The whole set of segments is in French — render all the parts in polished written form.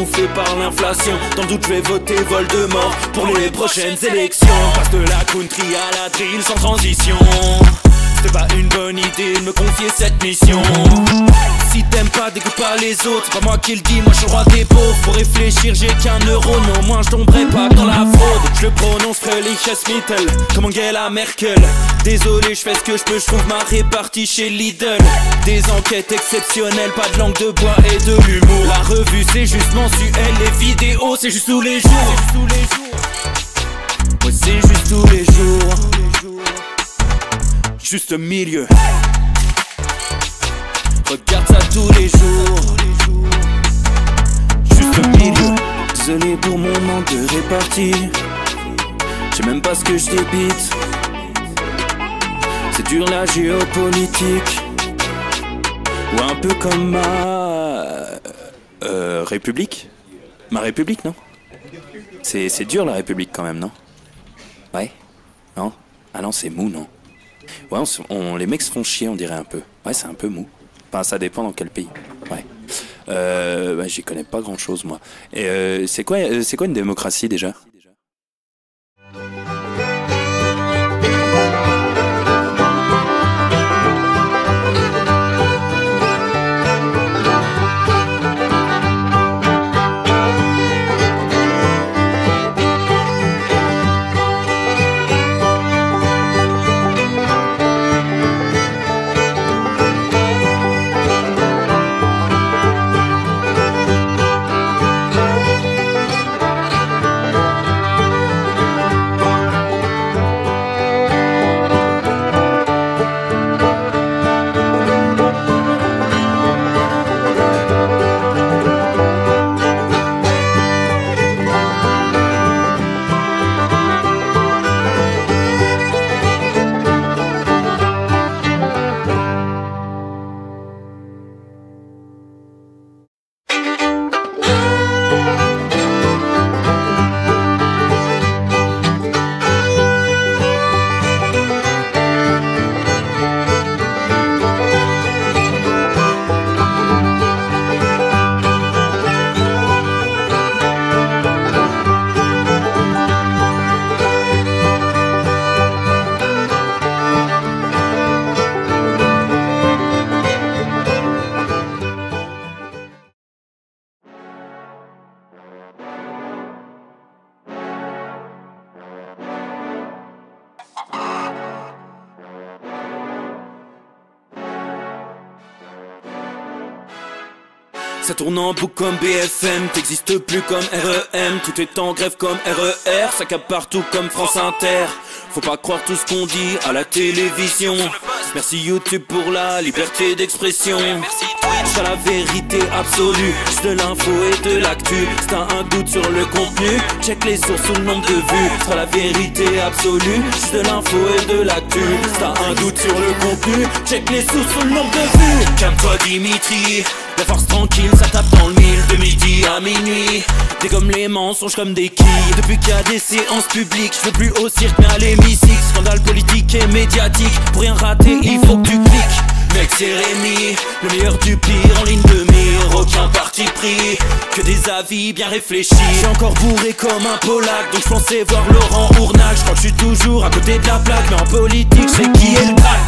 bouffé par l'inflation. Dans le doute je vais voter Voldemort pour les prochaines élections. Passe de la country à la drill sans transition. C'était pas une bonne idée de me confier cette mission. Si t'aimes pas, dégoûte pas les autres. C'est pas moi qui le dis, moi je suis le roi des pauvres. Pour réfléchir, j'ai qu'un euro, non, moi je tomberai pas dans la fraude. Je le prononce Fröhliches Mittel, comme Angela Merkel. Désolé, je fais ce que je peux, je trouve ma répartie chez Lidl. Des enquêtes exceptionnelles, pas de langue de bois et de l'humour. La revue c'est juste mensuel, les vidéos c'est juste tous les jours. Ouais, c'est juste tous les jours. Juste milieu. Regarde ça tous les jours. Juste milieu. Désolé pour mon manque de répartie. Je sais même pas ce que je débite. C'est dur la géopolitique. Ou un peu comme ma République. Ma République, non? C'est dur la République quand même, non? Ouais? Non? Ah non, c'est mou, non? Ouais, les mecs se font chier, on dirait un peu. Ouais, c'est un peu mou. Enfin, ça dépend dans quel pays. Ouais. Bah, j'y connais pas grand chose, moi. Et c'est quoi une démocratie déjà? Ça tourne en boucle comme BFM, t'existes plus comme REM. Tout est en grève comme RER, ça capte partout comme France Inter. Faut pas croire tout ce qu'on dit à la télévision. Merci YouTube pour la liberté d'expression. C'est la vérité absolue, c'est de l'info et de l'actu. Si t'as un doute sur le contenu, check les sources ou le nombre de vues. C'est la vérité absolue, c'est de l'info et de l'actu. Si t'as un doute sur le contenu, check les sources ou le nombre de vues. Calme-toi Dimitri, la force tranquille, ça tape dans le mille. De midi à minuit, dégomme les mensonges comme des quilles. Depuis qu'il y a des séances publiques, je veux plus au cirque mais à l'hémicycle. Scandale politique et médiatique, pour rien rater il faut que tu cliques. Mec c'est Rémi, le meilleur du pire en ligne de mire. Aucun parti pris, que des avis bien réfléchis. J'suis encore bourré comme un Polac, donc j'pensais voir Laurent Ournac. J'crois que j'suis toujours à côté de la plaque, mais en politique j'sais qui est le crack.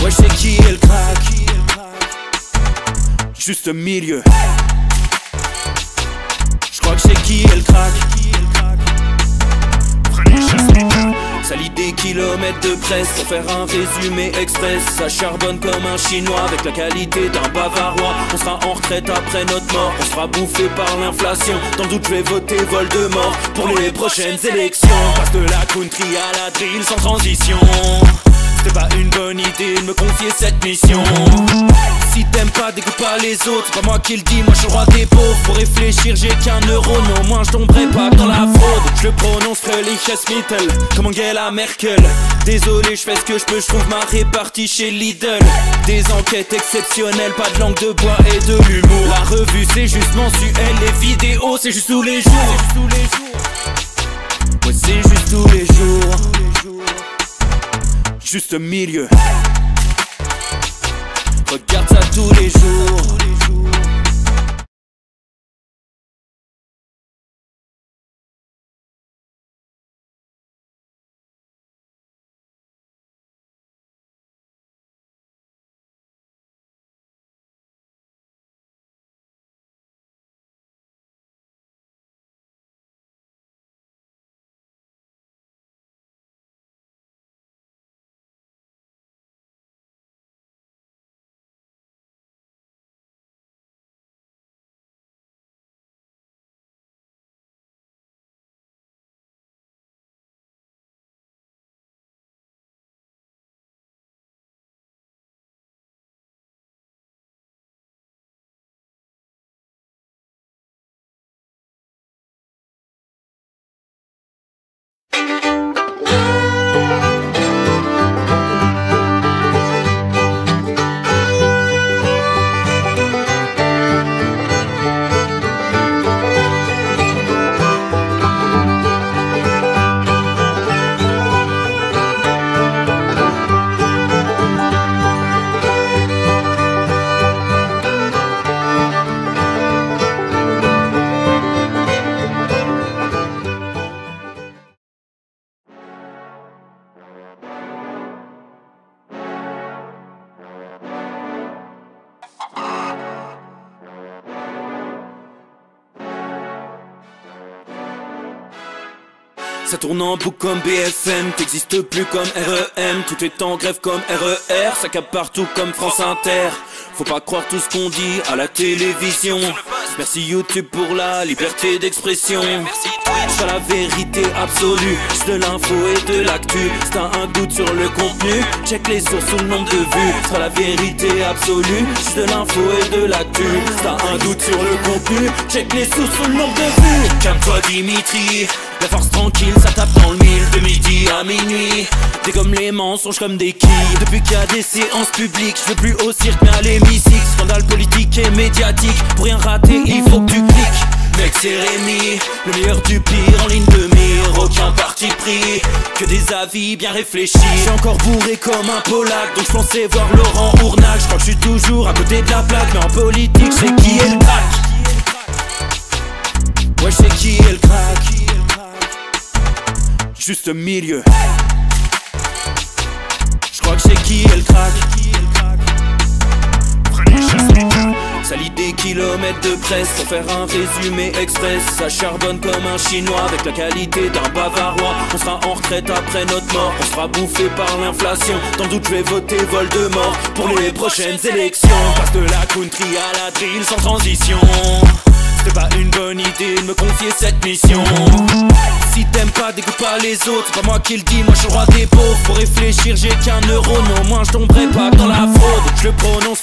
Ouais j'sais qui est le crack. Juste milieu. J'crois que j'sais qui est le crack. Salit des kilomètres de presse pour faire un résumé express. Ça charbonne comme un chinois avec la qualité d'un bavarois. On sera en retraite après notre mort, on sera bouffé par l'inflation. Dans le doute je vais voter Voldemort pour les prochaines élections. Passe de la country à la drill sans transition. C'était pas une bonne idée de me confier cette mission. Si t'aimes pas, dégoûte pas les autres. C'est pas moi qui le dis, moi je suis le roi des pauvres. Pour réfléchir, j'ai qu'un euro, non, moi je tomberai pas dans la fraude. Je le prononce Fröhliches Mittel, comme Angela Merkel. Désolé, je fais ce que je peux, je trouve ma répartie chez Lidl. Des enquêtes exceptionnelles, pas de langue de bois et de l'humour. La revue c'est juste mensuel, les vidéos c'est juste tous les jours. Ouais, c'est juste tous les jours. Juste milieu. Regarde ça tous les jours. Ça tourne en boucle comme BFM, t'existes plus comme REM. Tout est en grève comme RER, ça capte partout comme France Inter. Faut pas croire tout ce qu'on dit à la télévision. Merci YouTube pour la liberté d'expression. C'est la vérité absolue, c'est de l'info et de l'actu. Si t'as un doute sur le contenu, check les sources ou le nombre de vues. C'est la vérité absolue, c'est de l'info et de l'actu. Si t'as un doute sur le contenu, check les sources ou le nombre de vues. Calme-toi Dimitri, la force tranquille, ça tape dans le mille. De midi à minuit, t'es comme les mensonges comme des quilles. Depuis qu'il y a des séances publiques, je veux plus au cirque mais à l'hémicycle. Scandale politique et médiatique, pour rien rater il faut que tu cliques. Mec c'est Rémi, le meilleur du pire en ligne de mire. Aucun parti pris, que des avis bien réfléchis. J'suis encore bourré comme un Polac, donc j'pensais voir Laurent Ournac. J'crois que j'suis toujours à côté de la plaque, mais en politique j'sais qui est le crack. Ouais j'sais qui est le crack. Juste milieu. J'crois que j'sais qui est le crack. Ça lit des kilomètres de presse pour faire un résumé express. Ça charbonne comme un chinois avec la qualité d'un bavarois. On sera en retraite après notre mort, on sera bouffé par l'inflation. Dans le doute je vais voter Voldemort pour les prochaines élections. Passe de la country à la drill sans transition. C'était pas une bonne idée de me confier cette mission. Si t'aimes pas, dégoûte pas les autres. C'est pas moi qui le dis, moi je suis le roi des pauvres. Pour réfléchir, j'ai qu'un euro, mais au moins je tomberai pas dans la fraude. Je le prononce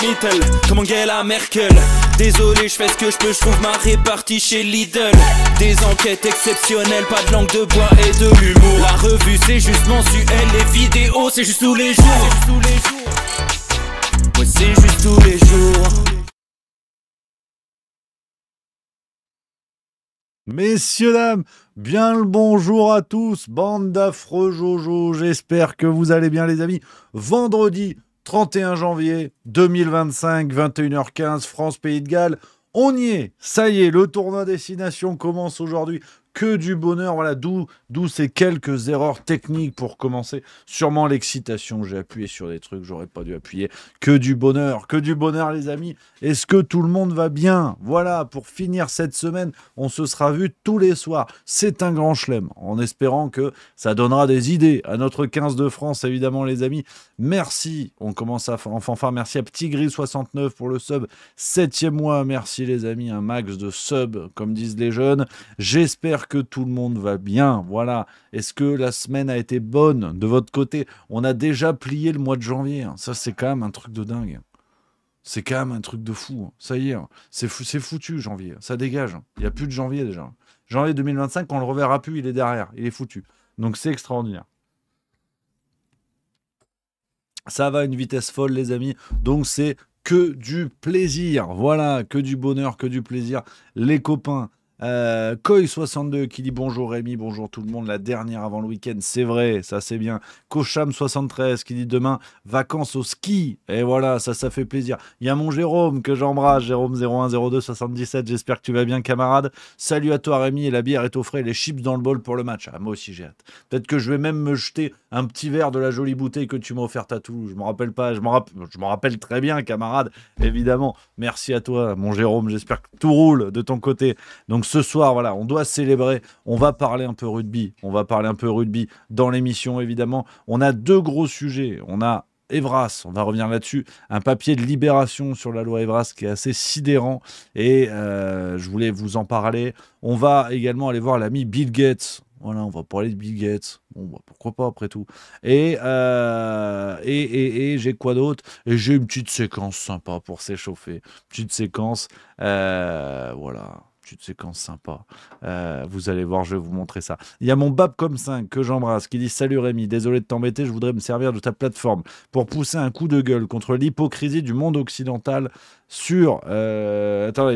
Mittel, comme Angela Merkel. Désolé, je fais ce que je peux, je trouve ma répartie chez Lidl. Des enquêtes exceptionnelles, pas de langue de bois et de l'humour. La revue c'est juste mensuel, les vidéos c'est juste tous les jours. Ouais, c'est juste tous les jours. Messieurs, dames, bien le bonjour à tous, bande d'affreux Jojo, j'espère que vous allez bien les amis. Vendredi 31 janvier 2025, 21h15, France Pays de Galles, on y est, ça y est, le tournoi Destination commence aujourd'hui. Que du bonheur, voilà, d'où ces quelques erreurs techniques pour commencer. Sûrement l'excitation, j'ai appuyé sur des trucs, j'aurais pas dû appuyer. Que du bonheur les amis. Est-ce que tout le monde va bien? Voilà, pour finir cette semaine, on se sera vu tous les soirs. C'est un grand chelem, en espérant que ça donnera des idées à notre 15 de France, évidemment les amis. Merci, on commence à en fanfare, merci à Petit Gris 69 pour le sub, 7e mois, merci les amis, un max de sub, comme disent les jeunes. J'espère que tout le monde va bien, voilà. Est-ce que la semaine a été bonne de votre côté? On a déjà plié le mois de janvier, ça c'est quand même un truc de dingue. C'est quand même un truc de fou, ça y est, c'est foutu janvier, ça dégage. Il n'y a plus de janvier déjà. Janvier 2025, on le reverra plus, il est derrière, il est foutu. Donc c'est extraordinaire. Ça va à une vitesse folle les amis, donc c'est que du plaisir, voilà, que du bonheur, que du plaisir. Les copains, Koi62 qui dit bonjour Rémi, bonjour tout le monde, la dernière avant le week-end, c'est vrai, ça c'est bien. Kocham73 qui dit demain vacances au ski, et voilà, ça fait plaisir. Il y a mon Jérôme que j'embrasse, Jérôme 010277, j'espère que tu vas bien camarade. Salut à toi Rémi, et la bière est au frais, les chips dans le bol pour le match. Ah, moi aussi j'ai hâte. Peut-être que je vais même me jeter un petit verre de la jolie bouteille que tu m'as offerte à Toulouse. Je me rappelle pas, je me rappelle très bien camarade, évidemment. Merci à toi mon Jérôme, j'espère que tout roule de ton côté. Donc ce soir, voilà, on doit célébrer, on va parler un peu rugby, dans l'émission évidemment. On a deux gros sujets, on a Evras, on va revenir là-dessus, un papier de Libération sur la loi Evras qui est assez sidérant et je voulais vous en parler. On va également aller voir l'ami Bill Gates. Voilà, on va parler de Bill Gates. Bon, bah, pourquoi pas après tout. Et j'ai quoi d'autre? Et j'ai une petite séquence sympa pour s'échauffer. Petite séquence, voilà. Petite séquence sympa. Vous allez voir, je vais vous montrer ça. Il y a mon Babcom5 que j'embrasse qui dit salut Rémi, désolé de t'embêter, je voudrais me servir de ta plateforme pour pousser un coup de gueule contre l'hypocrisie du monde occidental sur... Attends,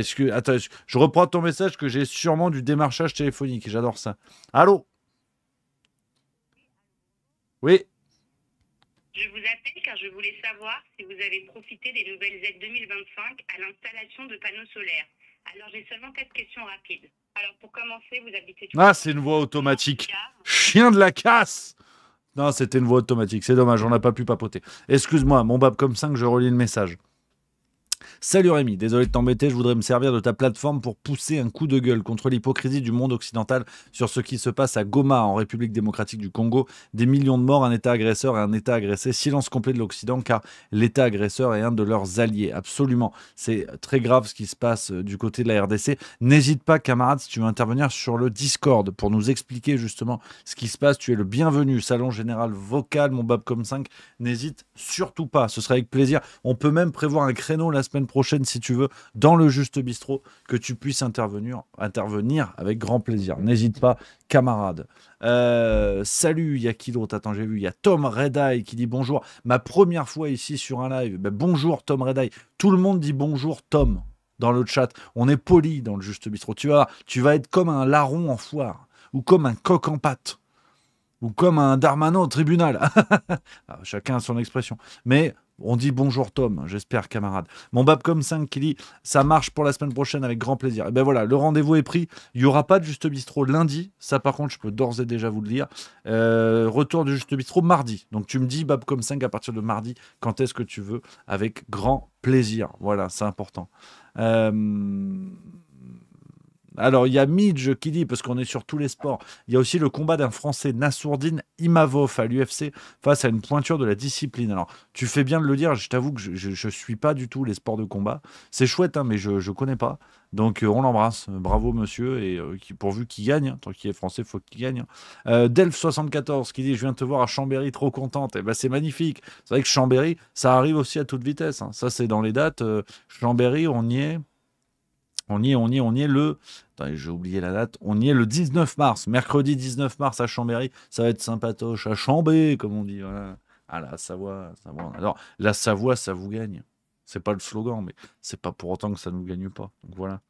je reprends ton message que j'ai sûrement du démarchage téléphonique. J'adore ça. Allô? Oui. Je vous appelle car je voulais savoir si vous avez profité des nouvelles aides 2025 à l'installation de panneaux solaires. Alors j'ai seulement 4 questions rapides. Alors pour commencer, vous habitez... Ah, c'est une voix automatique. Chien de la casse! Non, c'était une voix automatique. C'est dommage, on n'a pas pu papoter. Excuse-moi, mon Babcom5, je relis le message. Salut Rémi, désolé de t'embêter, je voudrais me servir de ta plateforme pour pousser un coup de gueule contre l'hypocrisie du monde occidental sur ce qui se passe à Goma, en République démocratique du Congo. Des millions de morts, un État agresseur et un État agressé. Silence complet de l'Occident car l'État agresseur est un de leurs alliés. Absolument, c'est très grave ce qui se passe du côté de la RDC. N'hésite pas, camarade, si tu veux intervenir sur le Discord pour nous expliquer justement ce qui se passe. Tu es le bienvenu. Salon général vocal, mon Babcom 5. N'hésite surtout pas, ce serait avec plaisir. On peut même prévoir un créneau la semaine prochaine si tu veux dans le Juste Bistrot que tu puisses intervenir avec grand plaisir. N'hésite pas, camarade. Salut, il y a qui d'autre? Attends, j'ai vu, il y a Tom Redeye qui dit bonjour. Ma première fois ici sur un live. Ben, bonjour Tom Redeye. Tout le monde dit bonjour Tom dans le chat. On est poli dans le Juste Bistrot. Tu vas être comme un larron en foire ou comme un coq en pâte. Ou comme un Darmanin au tribunal. Chacun a son expression. Mais on dit bonjour Tom, j'espère camarade. Mon Babcom 5 qui dit ça marche pour la semaine prochaine avec grand plaisir. Et ben voilà, le rendez-vous est pris. Il n'y aura pas de Juste Bistrot lundi. Ça par contre, je peux d'ores et déjà vous le dire. Retour du Juste Bistrot mardi. Donc tu me dis Babcom 5 à partir de mardi, quand est-ce que tu veux, avec grand plaisir. Voilà, c'est important. Alors, il y a Midge qui dit, parce qu'on est sur tous les sports, il y a aussi le combat d'un Français, Nassourdine Imavov, à l'UFC, face à une pointure de la discipline. Alors, tu fais bien de le dire, je t'avoue que je ne suis pas du tout les sports de combat. C'est chouette, hein, mais je ne connais pas. Donc, on l'embrasse. Bravo, monsieur. Et pourvu qu'il gagne, hein, tant qu'il est français, il faut qu'il gagne. Delph74 qui dit, je viens te voir à Chambéry, trop contente. Eh ben, c'est magnifique. C'est vrai que Chambéry, ça arrive aussi à toute vitesse. Hein. Ça, c'est dans les dates. Chambéry, on y est. On y est le... Attendez, j'ai oublié la date. On y est le 19 mars. Mercredi 19 mars à Chambéry. Ça va être sympatoche. À Chambé, comme on dit. Voilà. Ah, la Savoie. Alors, la Savoie, ça vous gagne. C'est pas le slogan, mais c'est pas pour autant que ça ne nous gagne pas. Donc voilà.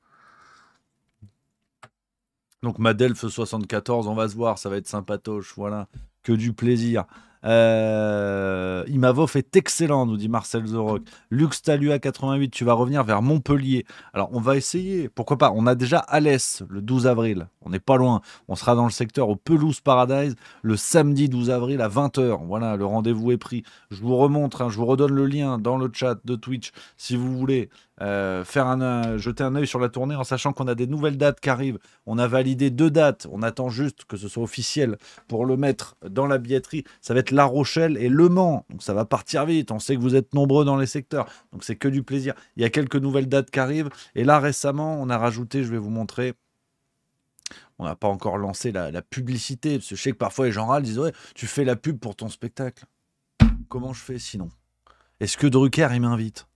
Donc Madelf 74, on va se voir. Ça va être sympatoche. Voilà. Que du plaisir. Imavov est excellent, nous dit Marcel The Rock. Lux Talua 88, tu vas revenir vers Montpellier. Alors on va essayer, pourquoi pas. On a déjà Alès le 12 avril, on n'est pas loin. On sera dans le secteur au Pelouse Paradise le samedi 12 avril à 20h. Voilà, le rendez-vous est pris. Je vous remontre, hein, je vous redonne le lien dans le chat de Twitch si vous voulez jeter un œil sur la tournée en sachant qu'on a des nouvelles dates qui arrivent. On a validé 2 dates, on attend juste que ce soit officiel pour le mettre dans la billetterie. Ça va être La Rochelle et Le Mans, donc ça va partir vite. On sait que vous êtes nombreux dans les secteurs, donc c'est que du plaisir. Il y a quelques nouvelles dates qui arrivent et là récemment on a rajouté, je vais vous montrer. On n'a pas encore lancé la publicité parce que je sais que parfois les gens râlent, disent ouais, tu fais la pub pour ton spectacle. Comment je fais sinon? Est-ce que Drucker il m'invite?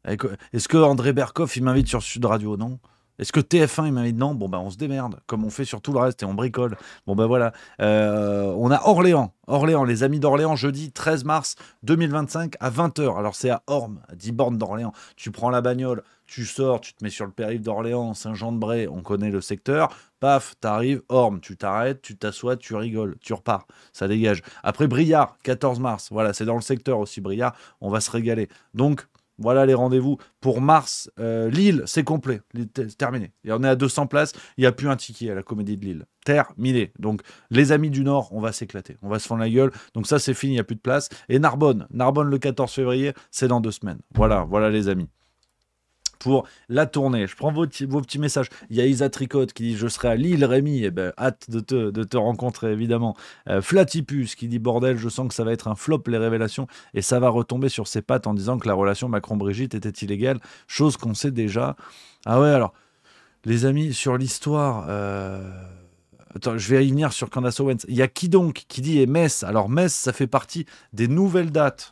Est-ce que André Berkoff il m'invite sur Sud Radio? Non. Est-ce que TF1 il m'invite? Non. Bon ben on se démerde comme on fait sur tout le reste et on bricole. Bon ben voilà. On a Orléans, les amis d'Orléans, jeudi 13 mars 2025 à 20h. Alors c'est à Orme, à 10 bornes d'Orléans. Tu prends la bagnole, tu sors, tu te mets sur le périph' d'Orléans, Saint-Jean-de-Bray, on connaît le secteur. Paf, t'arrives, Orme, tu t'arrêtes, tu t'assois, tu rigoles, tu repars. Ça dégage. Après Briard, 14 mars. Voilà, c'est dans le secteur aussi Briard. On va se régaler. Donc voilà les rendez-vous pour mars. Lille, c'est complet, terminé. Et on est à 200 places, il n'y a plus un ticket à la Comédie de Lille. Terminé. Donc les amis du Nord, on va s'éclater, on va se fendre la gueule. Donc ça c'est fini, il n'y a plus de place. Et Narbonne le 14 février, c'est dans 2 semaines. Voilà les amis. Pour la tournée. Je prends vos petits messages. Il y a Isa Tricotte qui dit je serai à Lille, Rémi. Eh ben, hâte de te rencontrer, évidemment. Flatipus qui dit bordel, je sens que ça va être un flop les révélations et ça va retomber sur ses pattes en disant que la relation Macron-Brigitte était illégale, chose qu'on sait déjà. Ah ouais, alors, les amis, sur l'histoire... Attends, je vais y venir sur Candace Owens. Il y a qui donc qui dit Metz. Alors Metz, ça fait partie des nouvelles dates.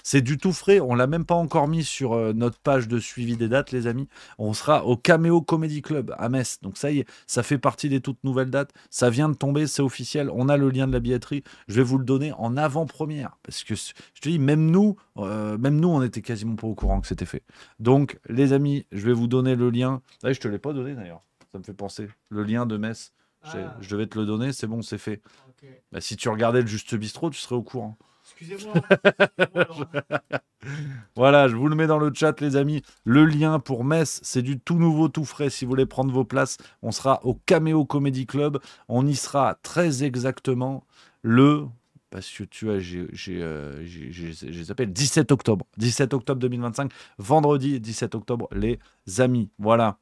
C'est du tout frais. On l'a même pas encore mis sur notre page de suivi des dates, les amis. On sera au Cameo Comedy Club à Metz. Donc ça y est, ça fait partie des toutes nouvelles dates. Ça vient de tomber, c'est officiel. On a le lien de la billetterie. Je vais vous le donner en avant-première. Parce que je te dis, même nous, on était quasiment pas au courant que c'était fait. Donc, les amis, je vais vous donner le lien. Ah, je te l'ai pas donné d'ailleurs. Ça me fait penser. Le lien de Metz. Je devais te le donner, c'est bon, c'est fait. Okay. Bah, si tu regardais le Juste Bistrot, tu serais au courant. Excusez-moi. Voilà, je vous le mets dans le chat, les amis. Le lien pour Metz, c'est du tout nouveau, tout frais. Si vous voulez prendre vos places, on sera au Cameo Comedy Club. On y sera très exactement le... parce que tu vois, j'ai zappé le 17 octobre. 17 octobre 2025, vendredi 17 octobre, les amis. Voilà.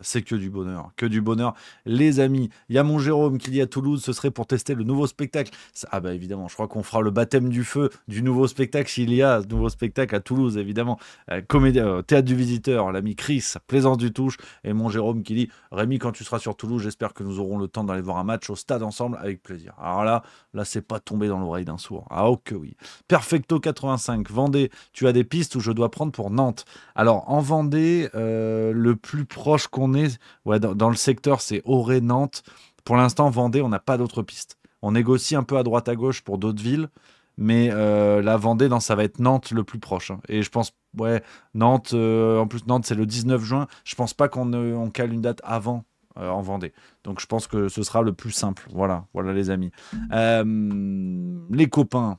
C'est que du bonheur, que du bonheur. Les amis, il y a mon Jérôme qui dit à Toulouse, ce serait pour tester le nouveau spectacle. Ah bah évidemment, je crois qu'on fera le baptême du feu du nouveau spectacle s'il y a ce nouveau spectacle à Toulouse, évidemment. Théâtre du Visiteur, l'ami Chris, Plaisance du Touche, et mon Jérôme qui dit, Rémi, quand tu seras sur Toulouse, j'espère que nous aurons le temps d'aller voir un match au stade ensemble avec plaisir. Alors là c'est pas tombé dans l'oreille d'un sourd. Ah oh que oui. Perfecto 85, Vendée, tu as des pistes où je dois prendre pour Nantes. Alors en Vendée, le plus proche qu'on est, ouais, dans le secteur, c'est Auray-Nantes. Pour l'instant, Vendée, on n'a pas d'autres pistes. On négocie un peu à droite à gauche pour d'autres villes, mais la Vendée, non, ça va être Nantes le plus proche. Hein. Et je pense, ouais, Nantes, en plus, Nantes, c'est le 19 juin. Je pense pas qu'on cale une date avant en Vendée. Donc je pense que ce sera le plus simple. Voilà les amis. Les copains.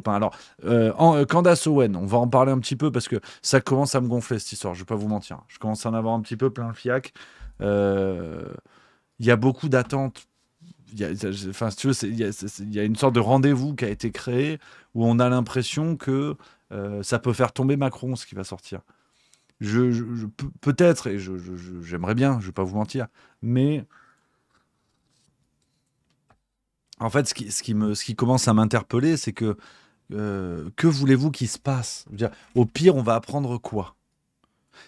Alors, Candace Owen, on va en parler un petit peu parce que ça commence à me gonfler cette histoire. Je vais pas vous mentir. Je commence à en avoir un petit peu plein le fiac. Il y a beaucoup d'attentes. Enfin, si tu veux, il y a une sorte de rendez-vous qui a été créé où on a l'impression que ça peut faire tomber Macron, ce qui va sortir. Peut-être, et j'aimerais bien, je vais pas vous mentir, mais en fait, ce qui commence à m'interpeller, c'est que voulez-vous qu'il se passe? Je veux dire, au pire, on va apprendre quoi?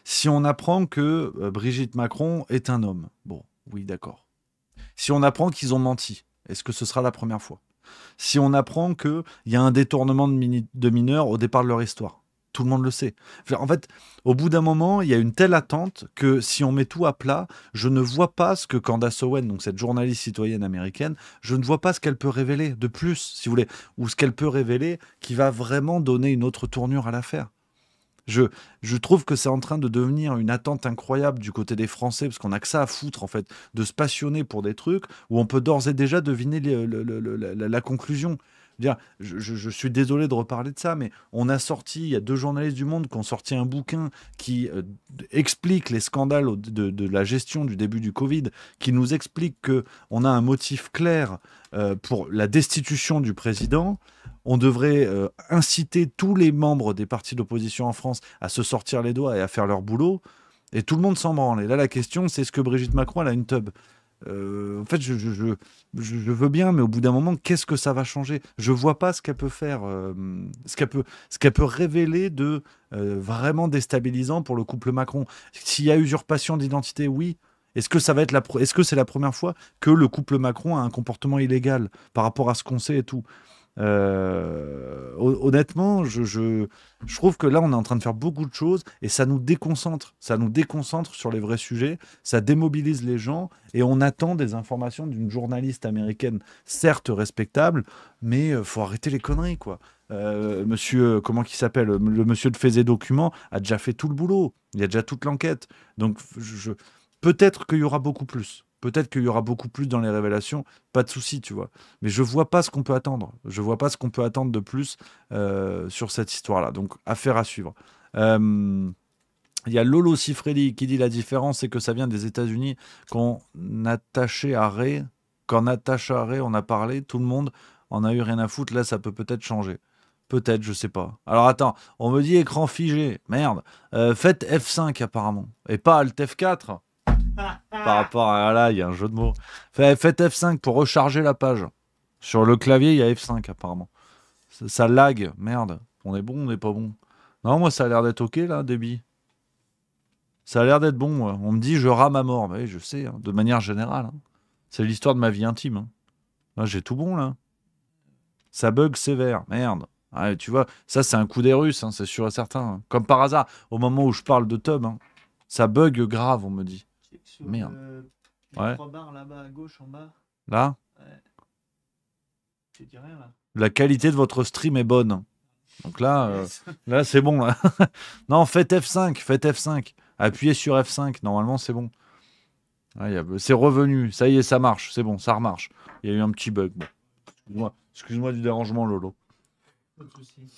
Si on apprend que Brigitte Macron est un homme, bon, oui, d'accord. Si on apprend qu'ils ont menti, est-ce que ce sera la première fois? Si on apprend qu'il y a un détournement de mineurs au départ de leur histoire, tout le monde le sait. En fait, au bout d'un moment, il y a une telle attente que si on met tout à plat, je ne vois pas ce que Candace Owen, donc cette journaliste citoyenne américaine, je ne vois pas ce qu'elle peut révéler de plus, si vous voulez, ou ce qu'elle peut révéler qui va vraiment donner une autre tournure à l'affaire. Je trouve que c'est en train de devenir une attente incroyable du côté des Français, parce qu'on n'a que ça à foutre, en fait, de se passionner pour des trucs où on peut d'ores et déjà deviner la conclusion. Je suis désolé de reparler de ça, mais on a sorti, il y a 2 journalistes du Monde qui ont sorti un bouquin qui explique les scandales de la gestion du début du Covid, qui nous explique qu'on a un motif clair pour la destitution du président. On devrait inciter tous les membres des partis d'opposition en France à se sortir les doigts et à faire leur boulot. Et tout le monde s'en branle. Et là, la question, c'est est-ce que Brigitte Macron, elle a une teub? En fait, je veux bien, mais au bout d'un moment, qu'est-ce que ça va changer? Je vois pas ce qu'elle peut faire, ce qu'elle peut révéler de vraiment déstabilisant pour le couple Macron. S'il y a usurpation d'identité, oui. Est-ce que est-ce que c'est la première fois que le couple Macron a un comportement illégal par rapport à ce qu'on sait et tout? Honnêtement, je trouve que là, on est en train de faire beaucoup de choses et ça nous déconcentre. Ça nous déconcentre sur les vrais sujets, ça démobilise les gens et on attend des informations d'une journaliste américaine, certes respectable, mais faut arrêter les conneries, quoi. Monsieur, comment qu'il s'appelle? Le monsieur de Faits et Documents a déjà fait tout le boulot. Il y a déjà toute l'enquête. Donc, peut-être qu'il y aura beaucoup plus. Peut-être qu'il y aura beaucoup plus dans les révélations, pas de souci, tu vois. Mais je vois pas ce qu'on peut attendre. Je vois pas ce qu'on peut attendre de plus sur cette histoire-là. Donc, affaire à suivre. Il y a Lolo Sifredi qui dit la différence, c'est que ça vient des États-Unis. Quand Natacha Array, on a parlé, tout le monde en a eu rien à foutre. Là, ça peut peut-être changer. Peut-être, je sais pas. Alors attends, on me dit écran figé. Merde. Faites F5 apparemment. Et pas Alt F4. Par rapport à là, il y a un jeu de mots. Faites F5 pour recharger la page. Sur le clavier, il y a F5 apparemment. Ça lag, merde. On est bon, on n'est pas bon. Non, moi ça a l'air d'être ok là, débit. Ça a l'air d'être bon, moi. On me dit je rame à mort. Mais oui, je sais, hein, de manière générale. Hein. C'est l'histoire de ma vie intime. Hein. Là, j'ai tout bon là. Ça bug sévère, merde. Ah, tu vois, ça c'est un coup des Russes, hein, c'est sûr et certain. Hein. Comme par hasard, au moment où je parle de Tub, hein, ça bug grave, on me dit. Merde. Ouais. 3 barres là-bas à gauche en bas. Là Ouais. Je dis rien là. La qualité de votre stream est bonne. Donc là, là c'est bon. Là. Non, faites F5, faites F5. Appuyez sur F5, normalement c'est bon. Ouais, c'est revenu, ça y est, ça marche, c'est bon, ça remarche. Il y a eu un petit bug. Bon. Excuse-moi du dérangement, Lolo. Pas de soucis.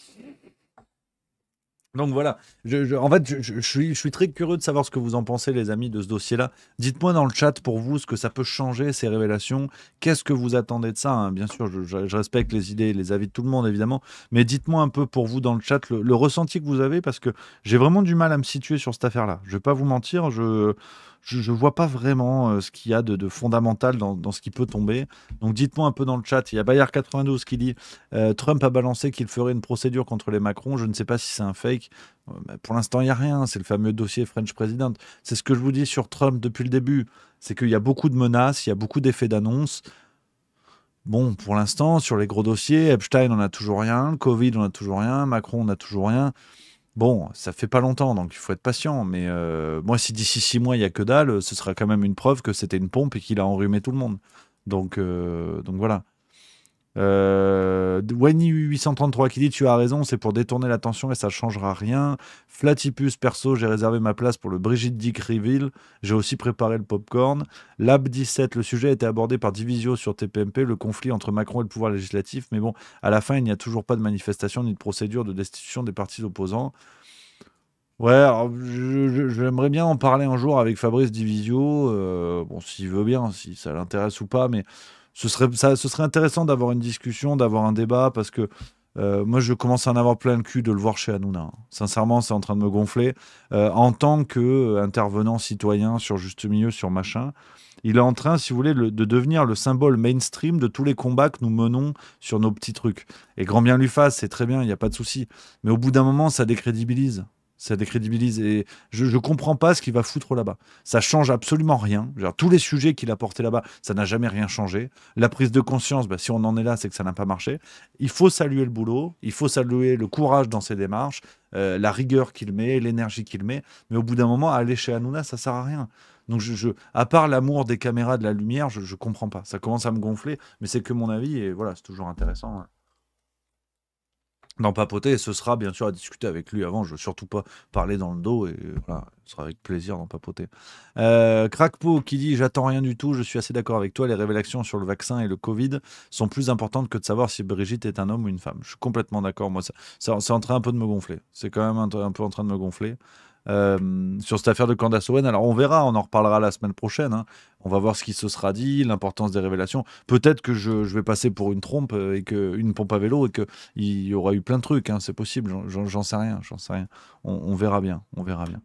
Donc voilà, en fait, je suis très curieux de savoir ce que vous en pensez, les amis, de ce dossier-là. Dites-moi dans le chat pour vous ce que ça peut changer, ces révélations. Qu'est-ce que vous attendez de ça, hein. Bien sûr, je respecte les idées, les avis de tout le monde, évidemment. Mais dites-moi un peu pour vous dans le chat le ressenti que vous avez, parce que j'ai vraiment du mal à me situer sur cette affaire-là. Je vais pas vous mentir, je vois pas vraiment ce qu'il y a de fondamental dans ce qui peut tomber. Donc dites-moi un peu dans le chat. Il y a Bayard92 qui dit Trump a balancé qu'il ferait une procédure contre les Macron. Je ne sais pas si c'est un fake. Bah, pour l'instant, il n'y a rien. C'est le fameux dossier French President. C'est ce que je vous dis sur Trump depuis le début. C'est qu'il y a beaucoup de menaces, il y a beaucoup d'effets d'annonce. Bon, pour l'instant, sur les gros dossiers, Epstein, on n'a toujours rien. Covid, on n'a toujours rien. Macron, on n'a toujours rien. Bon, ça fait pas longtemps, donc il faut être patient. Mais moi, si d'ici 6 mois, il n'y a que dalle, ce sera quand même une preuve que c'était une pompe et qu'il a enrhumé tout le monde. Donc voilà. Wany 833 qui dit tu as raison, c'est pour détourner l'attention et ça ne changera rien. Flatipus, perso, j'ai réservé ma place pour le Brigitte Dick Reveal. J'ai aussi préparé le popcorn. Lab 17, le sujet a été abordé par Divisio sur TPMP, le conflit entre Macron et le pouvoir législatif. Mais bon, à la fin, il n'y a toujours pas de manifestation ni de procédure de destitution des partis opposants. Ouais, alors, j'aimerais bien en parler un jour avec Fabrice Divisio, bon, s'il veut bien, si ça l'intéresse ou pas, mais ce serait intéressant d'avoir une discussion, d'avoir un débat, parce que moi, je commence à en avoir plein le cul de le voir chez Hanouna, hein. Sincèrement, c'est en train de me gonfler. En tant qu'intervenant citoyen sur Juste Milieu, sur machin, il est en train, si vous voulez, de devenir le symbole mainstream de tous les combats que nous menons sur nos petits trucs. Et grand bien lui fasse, c'est très bien, il n'y a pas de souci. Mais au bout d'un moment, ça décrédibilise. Ça décrédibilise et je comprends pas ce qu'il va foutre là-bas. Ça change absolument rien. Genre, tous les sujets qu'il a portés là-bas, ça n'a jamais rien changé. La prise de conscience, bah, si on en est là, c'est que ça n'a pas marché. Il faut saluer le boulot, il faut saluer le courage dans ses démarches, la rigueur qu'il met, l'énergie qu'il met. Mais au bout d'un moment, aller chez Hanouna, ça sert à rien. Donc, à part l'amour des caméras, de la lumière, je comprends pas. Ça commence à me gonfler, mais c'est que mon avis et voilà, c'est toujours intéressant, hein, d'en papoter, et ce sera bien sûr à discuter avec lui avant. Je veux surtout pas parler dans le dos et voilà, ce sera avec plaisir d'en papoter. Crackpo qui dit j'attends rien du tout, je suis assez d'accord avec toi, les révélations sur le vaccin et le Covid sont plus importantes que de savoir si Brigitte est un homme ou une femme. Je suis complètement d'accord, moi c'est en train un peu de me gonfler, c'est quand même un peu en train de me gonfler. Sur cette affaire de Candace Owen, alors on verra, on en reparlera la semaine prochaine, hein. On va voir ce qui se sera dit, l'importance des révélations. Peut-être que je vais passer pour une trompe et une pompe à vélo et qu'il y aura eu plein de trucs, hein, c'est possible, j'en sais rien, j'en sais rien. On verra bien, on verra bien.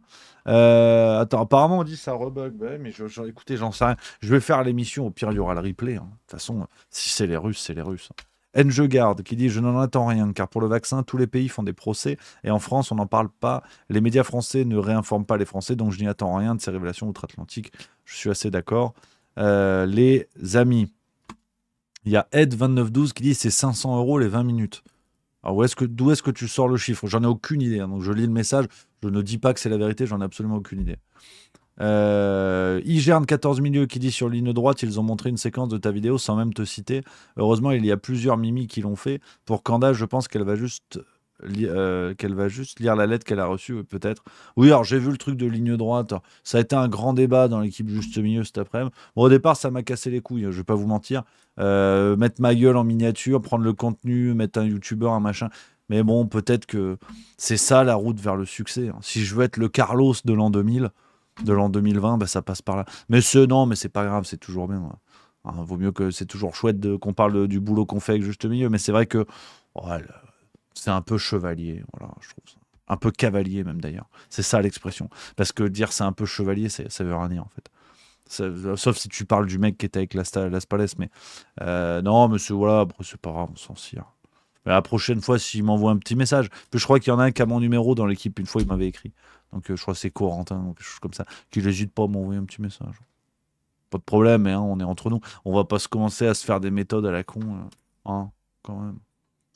Attends, apparemment on dit ça rebug, ouais, mais écoutez, j'en sais rien. Je vais faire l'émission, au pire il y aura le replay, hein. De toute façon, si c'est les Russes, c'est les Russes. Engegarde qui dit je n'en attends rien car pour le vaccin tous les pays font des procès et en France on n'en parle pas, les médias français ne réinforment pas les Français donc je n'y attends rien de ces révélations outre-Atlantique. Je suis assez d'accord. Les amis, il y a Ed2912 qui dit c'est 500 € les 20 minutes. Alors d'où est-ce que tu sors le chiffre? J'en ai aucune idée, hein, donc je lis le message, je ne dis pas que c'est la vérité, j'en ai absolument aucune idée. Igerne 14 milieux qui dit sur ligne droite ils ont montré une séquence de ta vidéo sans même te citer. Heureusement il y a plusieurs mimis qui l'ont fait. Pour Candace je pense qu'elle va juste lire la lettre qu'elle a reçue, peut-être. Oui, alors j'ai vu le truc de ligne droite, ça a été un grand débat dans l'équipe Juste Milieu cet après-midi. Bon, au départ ça m'a cassé les couilles, je vais pas vous mentir. Mettre ma gueule en miniature, prendre le contenu, mettre un youtubeur, un machin. Mais bon, peut-être que c'est ça la route vers le succès, hein. Si je veux être le Carlos de l'an 2000, de l'an 2020, bah, ça passe par là. Mais non, mais c'est pas grave, c'est toujours bien, hein. Hein, vaut mieux que c'est toujours chouette qu'on parle du boulot qu'on fait avec Juste Milieu, mais c'est vrai que ouais, c'est un peu chevalier, voilà, je trouve ça. Un peu cavalier même d'ailleurs. C'est ça l'expression. Parce que dire c'est un peu chevalier, ça veut rien dire en fait. Sauf si tu parles du mec qui était avec Las Palais, mais non, mais voilà, c'est pas grave, on s'en cire. Mais la prochaine fois, s'il m'envoie un petit message, puis je crois qu'il y en a un qui a mon numéro dans l'équipe, une fois il m'avait écrit. Donc je crois que c'est Corentin, ou quelque chose comme ça, qu'il n'hésite pas à m'envoyer un petit message. Pas de problème, hein, on est entre nous. On va pas se commencer à se faire des méthodes à la con, hein, quand même.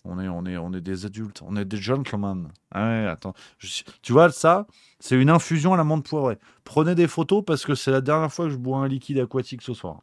On est des adultes, on est des gentlemen. Ah ouais, attends. Tu vois, ça, c'est une infusion à la menthe poivrée. Prenez des photos parce que c'est la dernière fois que je bois un liquide aquatique ce soir.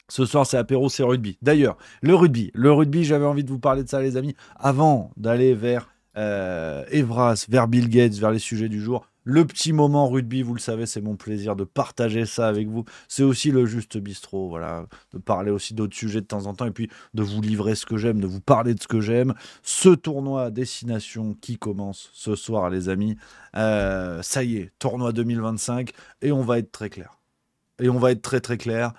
Ce soir, c'est apéro, c'est rugby. D'ailleurs, le rugby, j'avais envie de vous parler de ça, les amis, avant d'aller vers Evras, vers Bill Gates, vers les sujets du jour. Le petit moment rugby, vous le savez, c'est mon plaisir de partager ça avec vous. C'est aussi le juste bistrot, voilà, de parler aussi d'autres sujets de temps en temps et puis de vous livrer ce que j'aime, de vous parler de ce que j'aime. Ce tournoi à destination qui commence ce soir, les amis, ça y est, tournoi 2025 et on va être très clair. Et on va être très très clair.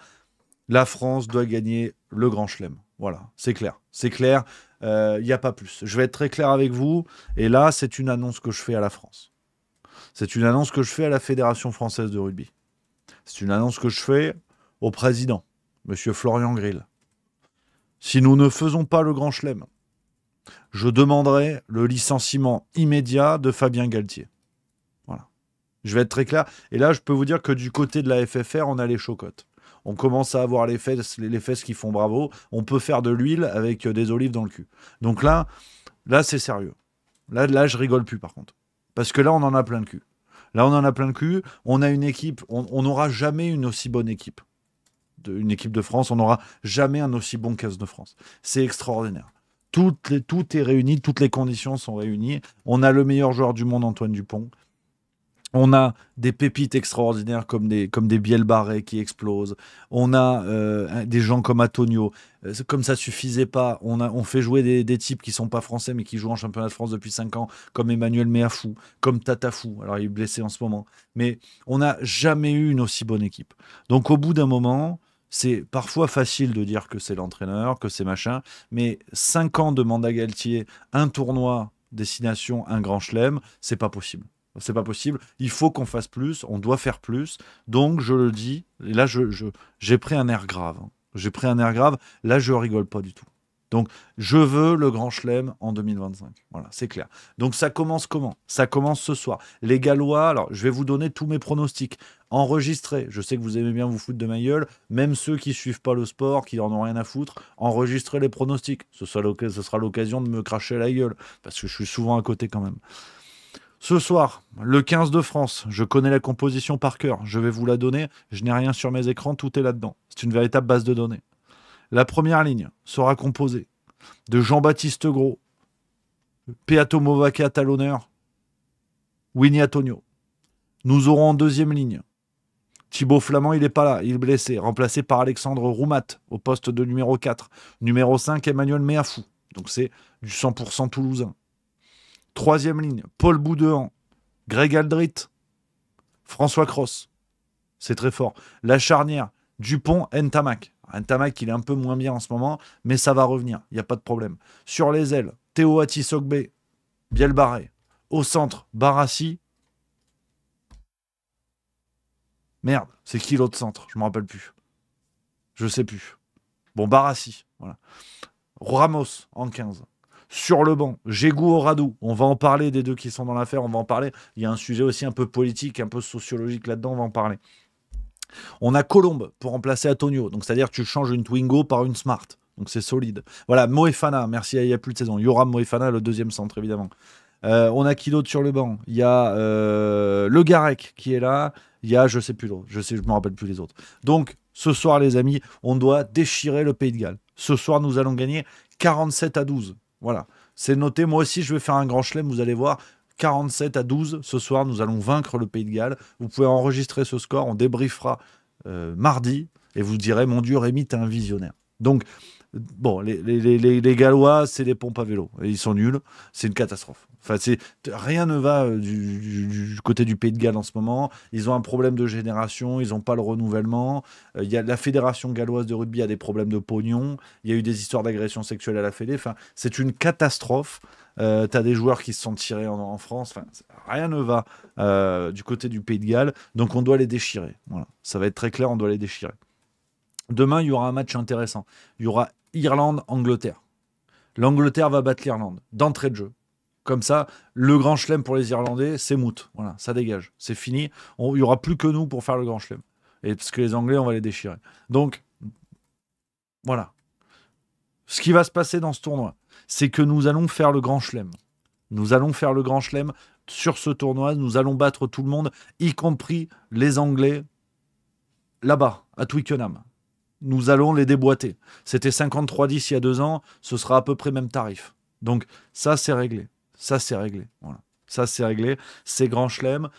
La France doit gagner le Grand Chelem. Voilà, c'est clair. C'est clair, il n'y a pas plus. Je vais être très clair avec vous et là, c'est une annonce que je fais à la France. C'est une annonce que je fais à la Fédération française de rugby. C'est une annonce que je fais au président, Monsieur Florian Grill. Si nous ne faisons pas le Grand Chelem, je demanderai le licenciement immédiat de Fabien Galtier. Voilà. Je vais être très clair. Et là, je peux vous dire que du côté de la FFR, on a les chocottes. On commence à avoir les fesses qui font bravo. On peut faire de l'huile avec des olives dans le cul. Donc là c'est sérieux. Là, je rigole plus par contre. Parce que là, on en a plein le cul. Là, on en a plein le cul. On a une équipe. On n'aura jamais une aussi bonne équipe. Une équipe de France. On n'aura jamais un aussi bon 15 de France. C'est extraordinaire. Tout est réuni. Toutes les conditions sont réunies. On a le meilleur joueur du monde, Antoine Dupont. On a des pépites extraordinaires comme des Biel Barré qui explosent. On a des gens comme Antonio. Comme ça suffisait pas, on fait jouer des types qui sont pas français mais qui jouent en championnat de France depuis 5 ans, comme Emmanuel Meafou, comme Tatafou. Alors il est blessé en ce moment. Mais on n'a jamais eu une aussi bonne équipe. Donc au bout d'un moment, c'est parfois facile de dire que c'est l'entraîneur, que c'est machin. Mais 5 ans de mandat Galtier, un tournoi, destination, un grand chelem, c'est pas possible. C'est pas possible. Il faut qu'on fasse plus. On doit faire plus. Donc, je le dis. Et là, j'ai pris un air grave. J'ai pris un air grave. Là, je rigole pas du tout. Donc, je veux le Grand Chelem en 2025. Voilà, c'est clair. Donc, ça commence comment? Ça commence ce soir. Les Gallois, alors, je vais vous donner tous mes pronostics. Enregistrés. Je sais que vous aimez bien vous foutre de ma gueule. Même ceux qui suivent pas le sport, qui en ont rien à foutre, enregistrez les pronostics. Ce sera l'occasion de me cracher la gueule. Parce que je suis souvent à côté quand même. Ce soir, le 15 de France, je connais la composition par cœur, je vais vous la donner, je n'ai rien sur mes écrans, tout est là-dedans. C'est une véritable base de données. La première ligne sera composée de Jean-Baptiste Gros, Peato Movaca à l'honneur, Winnie Antonio. Nous aurons en deuxième ligne Thibaut Flamand, il n'est pas là, il est blessé, remplacé par Alexandre Roumat au poste de numéro 4. Numéro 5, Emmanuel Meafou, donc c'est du 100% toulousain. Troisième ligne, Paul Boudéan, Greg Aldrit, François Cross. C'est très fort. La charnière, Dupont, Ntamak. Ntamak, il est un peu moins bien en ce moment, mais ça va revenir, il n'y a pas de problème. Sur les ailes, Théo Atisogbe, Biel Barré. Au centre, Barassi. Merde, c'est qui l'autre centre? Je ne me rappelle plus. Je sais plus. Bon, Barassi, voilà. Ramos en 15. Sur le banc, Jégou Oradou, on va en parler des deux qui sont dans l'affaire, on va en parler. Il y a un sujet aussi un peu politique, un peu sociologique là-dedans, on va en parler. On a Colombe pour remplacer Antonio, donc c'est-à-dire que tu changes une Twingo par une Smart, donc c'est solide. Voilà, Moefana, merci, il n'y a plus de saison. Yoram Moefana, le deuxième centre évidemment. On a qui d'autre sur le banc? Il y a Le Garec qui est là, il y a je sais plus l'autre, je me rappelle plus les autres. Donc ce soir les amis, on doit déchirer le Pays de Galles. Ce soir nous allons gagner 47-12. Voilà, c'est noté. Moi aussi, je vais faire un grand chelem. Vous allez voir, 47-12. Ce soir, nous allons vaincre le Pays de Galles. Vous pouvez enregistrer ce score. On débriefera mardi. Et vous direz, mon Dieu, Rémi, t'es un visionnaire. Donc, bon, les Gallois, c'est des pompes à vélo. Ils sont nuls. C'est une catastrophe. Enfin, rien ne va du côté du Pays de Galles en ce moment. Ils ont un problème de génération. Ils n'ont pas le renouvellement. Il y a la Fédération galloise de rugby a des problèmes de pognon. Il y a eu des histoires d'agression sexuelle à la Fédé. Enfin, c'est une catastrophe. T'as des joueurs qui se sont tirés en France. Enfin, rien ne va du côté du Pays de Galles. Donc, on doit les déchirer. Voilà. Ça va être très clair. On doit les déchirer. Demain, il y aura un match intéressant. Il y aura Irlande-Angleterre. L'Angleterre va battre l'Irlande d'entrée de jeu. Comme ça, le grand chelem pour les Irlandais, c'est moot. Voilà, ça dégage. C'est fini. Il n'y aura plus que nous pour faire le grand chelem. Et parce que les Anglais, on va les déchirer. Donc, voilà. Ce qui va se passer dans ce tournoi, c'est que nous allons faire le grand chelem. Nous allons faire le grand chelem sur ce tournoi. Nous allons battre tout le monde, y compris les Anglais, là-bas, à Twickenham. Nous allons les déboîter. C'était 53-10 il y a 2 ans. Ce sera à peu près même tarif. Donc, ça, c'est réglé. Ça, c'est réglé. Voilà. Ça, c'est réglé. C'est Grand Chelem.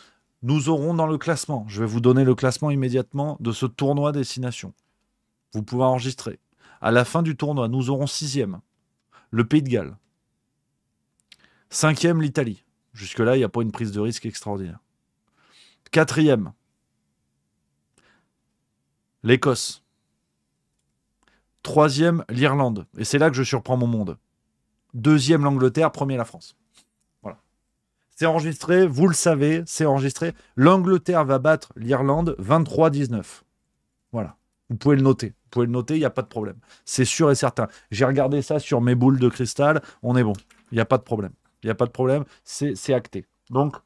Nous aurons dans le classement, je vais vous donner le classement immédiatement de ce tournoi Destination. Vous pouvez enregistrer. À la fin du tournoi, nous aurons 6e, le Pays de Galles. 5e, l'Italie. Jusque-là, il n'y a pas une prise de risque extraordinaire. 4e, l'Écosse. 3e, l'Irlande. Et c'est là que je surprends mon monde. 2e, l'Angleterre. 1er, la France. Voilà. C'est enregistré, vous le savez, c'est enregistré. L'Angleterre va battre l'Irlande 23-19. Voilà. Vous pouvez le noter. Vous pouvez le noter, il n'y a pas de problème. C'est sûr et certain. J'ai regardé ça sur mes boules de cristal. On est bon. Il n'y a pas de problème. Il n'y a pas de problème. C'est acté. Donc,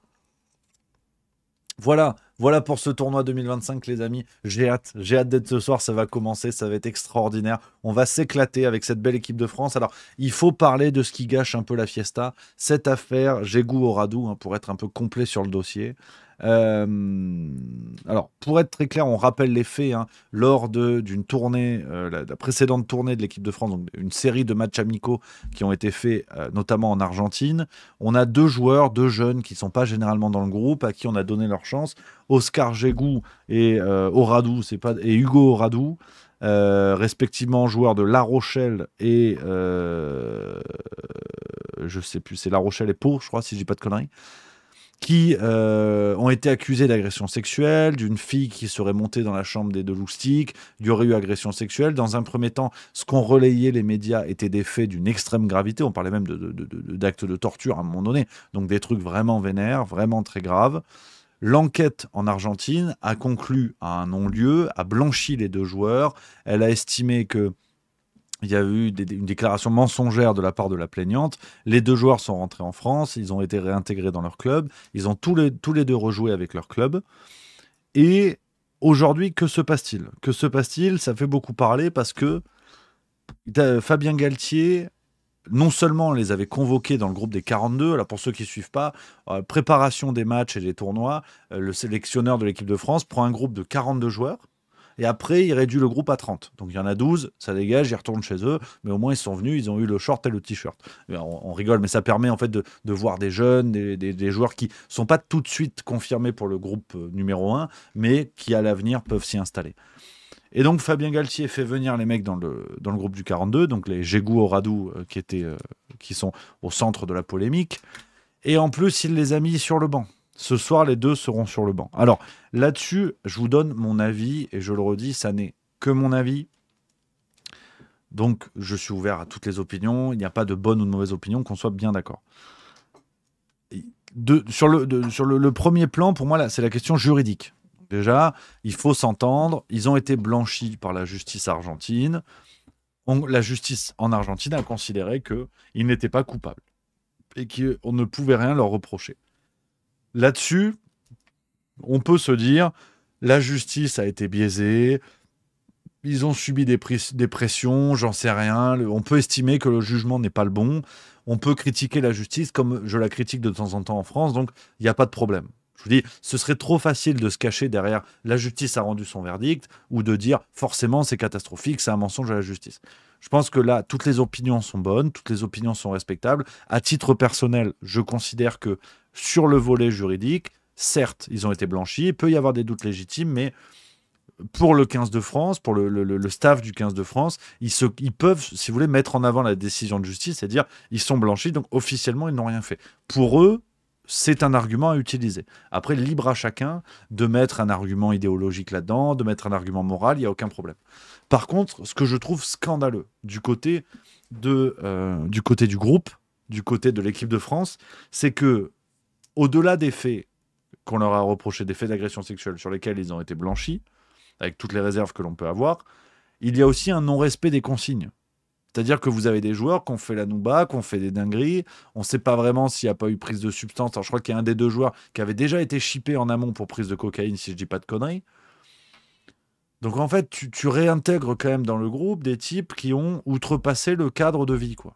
voilà pour ce tournoi 2025, les amis. J'ai hâte d'être ce soir. Ça va commencer. Ça va être extraordinaire. On va s'éclater avec cette belle équipe de France. Alors, il faut parler de ce qui gâche un peu la fiesta. Cette affaire, Jégou Oradou, hein, pour être un peu complet sur le dossier. Alors, pour être très clair, on rappelle les faits. Hein, lors d'une tournée, la précédente tournée de l'équipe de France, donc une série de matchs amicaux qui ont été faits notamment en Argentine, on a 2 joueurs, 2 jeunes qui ne sont pas généralement dans le groupe, à qui on a donné leur chance. Oscar Jégou et Hugo Oradou, respectivement joueurs de La Rochelle et je sais plus, c'est La Rochelle et Pau, je crois, si je dis pas de conneries, qui ont été accusés d'agression sexuelle, d'une fille qui serait montée dans la chambre des 2 loustiques, il y aurait eu agression sexuelle. Dans un premier temps, ce qu'ont relayé les médias étaient des faits d'une extrême gravité, on parlait même d'actes de torture à un moment donné, donc des trucs vraiment vénères, vraiment très graves. L'enquête en Argentine a conclu à un non-lieu, a blanchi les 2 joueurs, elle a estimé que il y a eu une déclaration mensongère de la part de la plaignante. Les 2 joueurs sont rentrés en France, ils ont été réintégrés dans leur club, ils ont tous les 2 rejoué avec leur club. Et aujourd'hui, que se passe-t-il ? Que se passe-t-il ? Ça fait beaucoup parler parce que Fabien Galtier, non seulement on les avait convoqués dans le groupe des 42, alors pour ceux qui ne suivent pas, préparation des matchs et des tournois, le sélectionneur de l'équipe de France prend un groupe de 42 joueurs, et après, il réduit le groupe à 30. Donc il y en a 12, ça dégage, ils retournent chez eux, mais au moins ils sont venus, ils ont eu le short et le t-shirt. On rigole, mais ça permet en fait de voir des jeunes, des joueurs qui ne sont pas tout de suite confirmés pour le groupe numéro 1, mais qui à l'avenir peuvent s'y installer. Et donc Fabien Galtier fait venir les mecs dans le groupe du 42, donc les Jégou Oradou qui sont au centre de la polémique, et en plus il les a mis sur le banc. Ce soir, les 2 seront sur le banc. Alors, là-dessus, je vous donne mon avis, et je le redis, ça n'est que mon avis. Donc, je suis ouvert à toutes les opinions. Il n'y a pas de bonne ou de mauvaise opinion, qu'on soit bien d'accord. Sur le premier plan, pour moi, là, c'est la question juridique. Déjà, il faut s'entendre. Ils ont été blanchis par la justice argentine. La justice en Argentine a considéré qu'ils n'étaient pas coupables et qu'on ne pouvait rien leur reprocher. Là-dessus, on peut se dire, la justice a été biaisée, ils ont subi des pressions, j'en sais rien, on peut estimer que le jugement n'est pas le bon, on peut critiquer la justice comme je la critique de temps en temps en France, donc il n'y a pas de problème. Je vous dis, ce serait trop facile de se cacher derrière la justice a rendu son verdict ou de dire forcément c'est catastrophique, c'est un mensonge à la justice. Je pense que là, toutes les opinions sont bonnes, toutes les opinions sont respectables. À titre personnel, je considère que sur le volet juridique, certes, ils ont été blanchis, il peut y avoir des doutes légitimes, mais pour le 15 de France, pour le staff du 15 de France, ils peuvent, si vous voulez, mettre en avant la décision de justice et dire ils sont blanchis, donc officiellement, ils n'ont rien fait. Pour eux, c'est un argument à utiliser. Après, libre à chacun de mettre un argument idéologique là-dedans, de mettre un argument moral, il n'y a aucun problème. Par contre, ce que je trouve scandaleux du côté du groupe, du côté de l'équipe de France, c'est que, au-delà des faits qu'on leur a reprochés, des faits d'agression sexuelle sur lesquels ils ont été blanchis, avec toutes les réserves que l'on peut avoir, il y a aussi un non-respect des consignes. C'est-à-dire que vous avez des joueurs qui ont fait la nouba, qui ont fait des dingueries. On ne sait pas vraiment s'il n'y a pas eu prise de substance. Alors, je crois qu'il y a un des 2 joueurs qui avait déjà été chippé en amont pour prise de cocaïne, si je ne dis pas de conneries. Donc, en fait, tu réintègres quand même dans le groupe des types qui ont outrepassé le cadre de vie, quoi.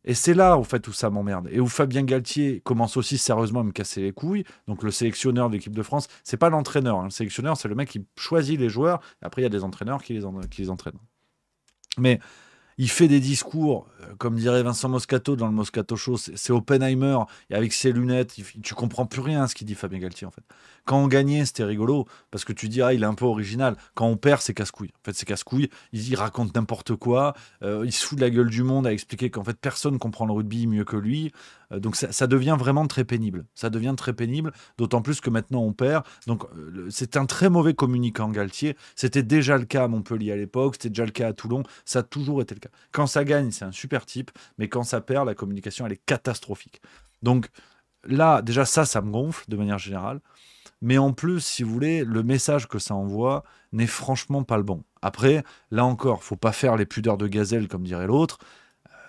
Et c'est là, en fait, où ça m'emmerde. Et où Fabien Galtier commence aussi sérieusement à me casser les couilles. Donc, le sélectionneur de l'équipe de France, c'est pas l'entraîneur. Hein. Le sélectionneur, c'est le mec qui choisit les joueurs. Et après, il y a des entraîneurs qui les entraînent. Mais il fait des discours, comme dirait Vincent Moscato dans le Moscato Show, c'est Oppenheimer, et avec ses lunettes, tu comprends plus rien à ce qu'il dit Fabien Galtier, en fait. Quand on gagnait, c'était rigolo, parce que tu dis, ah, il est un peu original. Quand on perd, c'est casse-couille. En fait, c'est casse-couille, il raconte n'importe quoi, il se fout de la gueule du monde à expliquer qu'en fait, personne comprend le rugby mieux que lui. Donc ça devient vraiment très pénible. Ça devient très pénible, d'autant plus que maintenant on perd. Donc c'est un très mauvais communicant, Galtier. C'était déjà le cas à Montpellier à l'époque, c'était déjà le cas à Toulon, ça a toujours été le cas. Quand ça gagne, c'est un super type, mais quand ça perd, la communication, elle est catastrophique. Donc là, déjà ça me gonfle de manière générale. Mais en plus, si vous voulez, le message que ça envoie n'est franchement pas le bon. Après, là encore, faut pas faire les pudeurs de gazelle, comme dirait l'autre.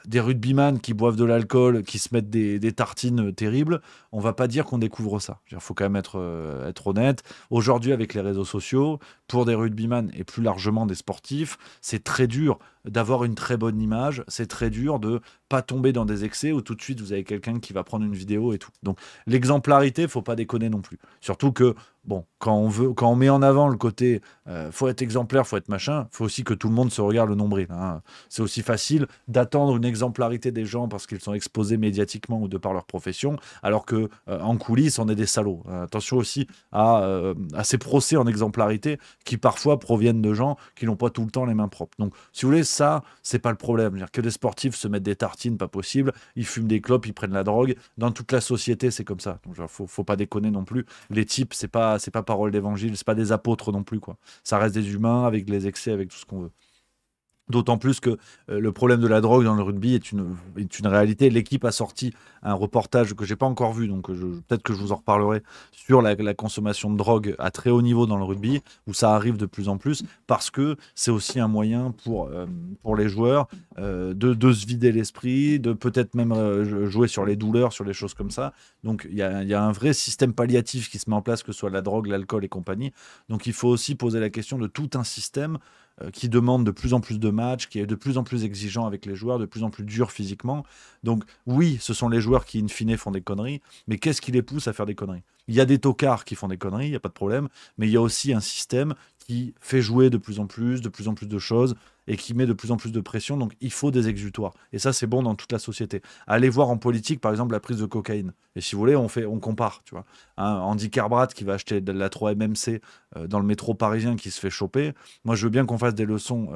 Des rugbyman qui boivent de l'alcool, qui se mettent des tartines terribles, on va pas dire qu'on découvre ça. Il faut quand même être honnête. Aujourd'hui, avec les réseaux sociaux, pour des rugbyman et plus largement des sportifs, c'est très dur d'avoir une très bonne image, c'est très dur de pas tomber dans des excès où tout de suite vous avez quelqu'un qui va prendre une vidéo et tout. Donc l'exemplarité, faut pas déconner non plus. Surtout que bon, quand on met en avant le côté faut être exemplaire, faut être machin, faut aussi que tout le monde se regarde le nombril. Hein. C'est aussi facile d'attendre une exemplarité des gens parce qu'ils sont exposés médiatiquement ou de par leur profession, alors que en coulisses on est des salauds. Attention aussi à ces procès en exemplarité qui parfois proviennent de gens qui n'ont pas tout le temps les mains propres. Donc si vous voulez, ça c'est pas le problème. C'est-à-dire que des sportifs se mettent des tartines, pas possible, ils fument des clopes, ils prennent la drogue. Dans toute la société c'est comme ça. Donc genre, faut pas déconner non plus. Les types c'est pas parole d'évangile, c'est pas des apôtres non plus quoi. Ça reste des humains avec les excès, avec tout ce qu'on veut. D'autant plus que le problème de la drogue dans le rugby est une réalité. L'équipe a sorti un reportage que j'ai pas encore vu, donc peut-être que je vous en reparlerai, sur la consommation de drogue à très haut niveau dans le rugby, où ça arrive de plus en plus, parce que c'est aussi un moyen pour les joueurs de se vider l'esprit, de peut-être même jouer sur les douleurs, sur les choses comme ça. Donc il y a un vrai système palliatif qui se met en place, que ce soit la drogue, l'alcool et compagnie. Donc il faut aussi poser la question de tout un système qui demande de plus en plus de matchs, qui est de plus en plus exigeant avec les joueurs, de plus en plus dur physiquement. Donc oui, ce sont les joueurs qui, in fine, font des conneries, mais qu'est-ce qui les pousse à faire des conneries? Il y a des tocards qui font des conneries, il n'y a pas de problème, mais il y a aussi un système qui fait jouer de plus en plus de choses, et qui met de plus en plus de pression, donc il faut des exutoires. Et ça, c'est bon dans toute la société. Allez voir en politique, par exemple, la prise de cocaïne. Et si vous voulez, on compare, tu vois. Andy Kerbrat qui va acheter de la 3MMC dans le métro parisien qui se fait choper. Moi, je veux bien qu'on fasse des leçons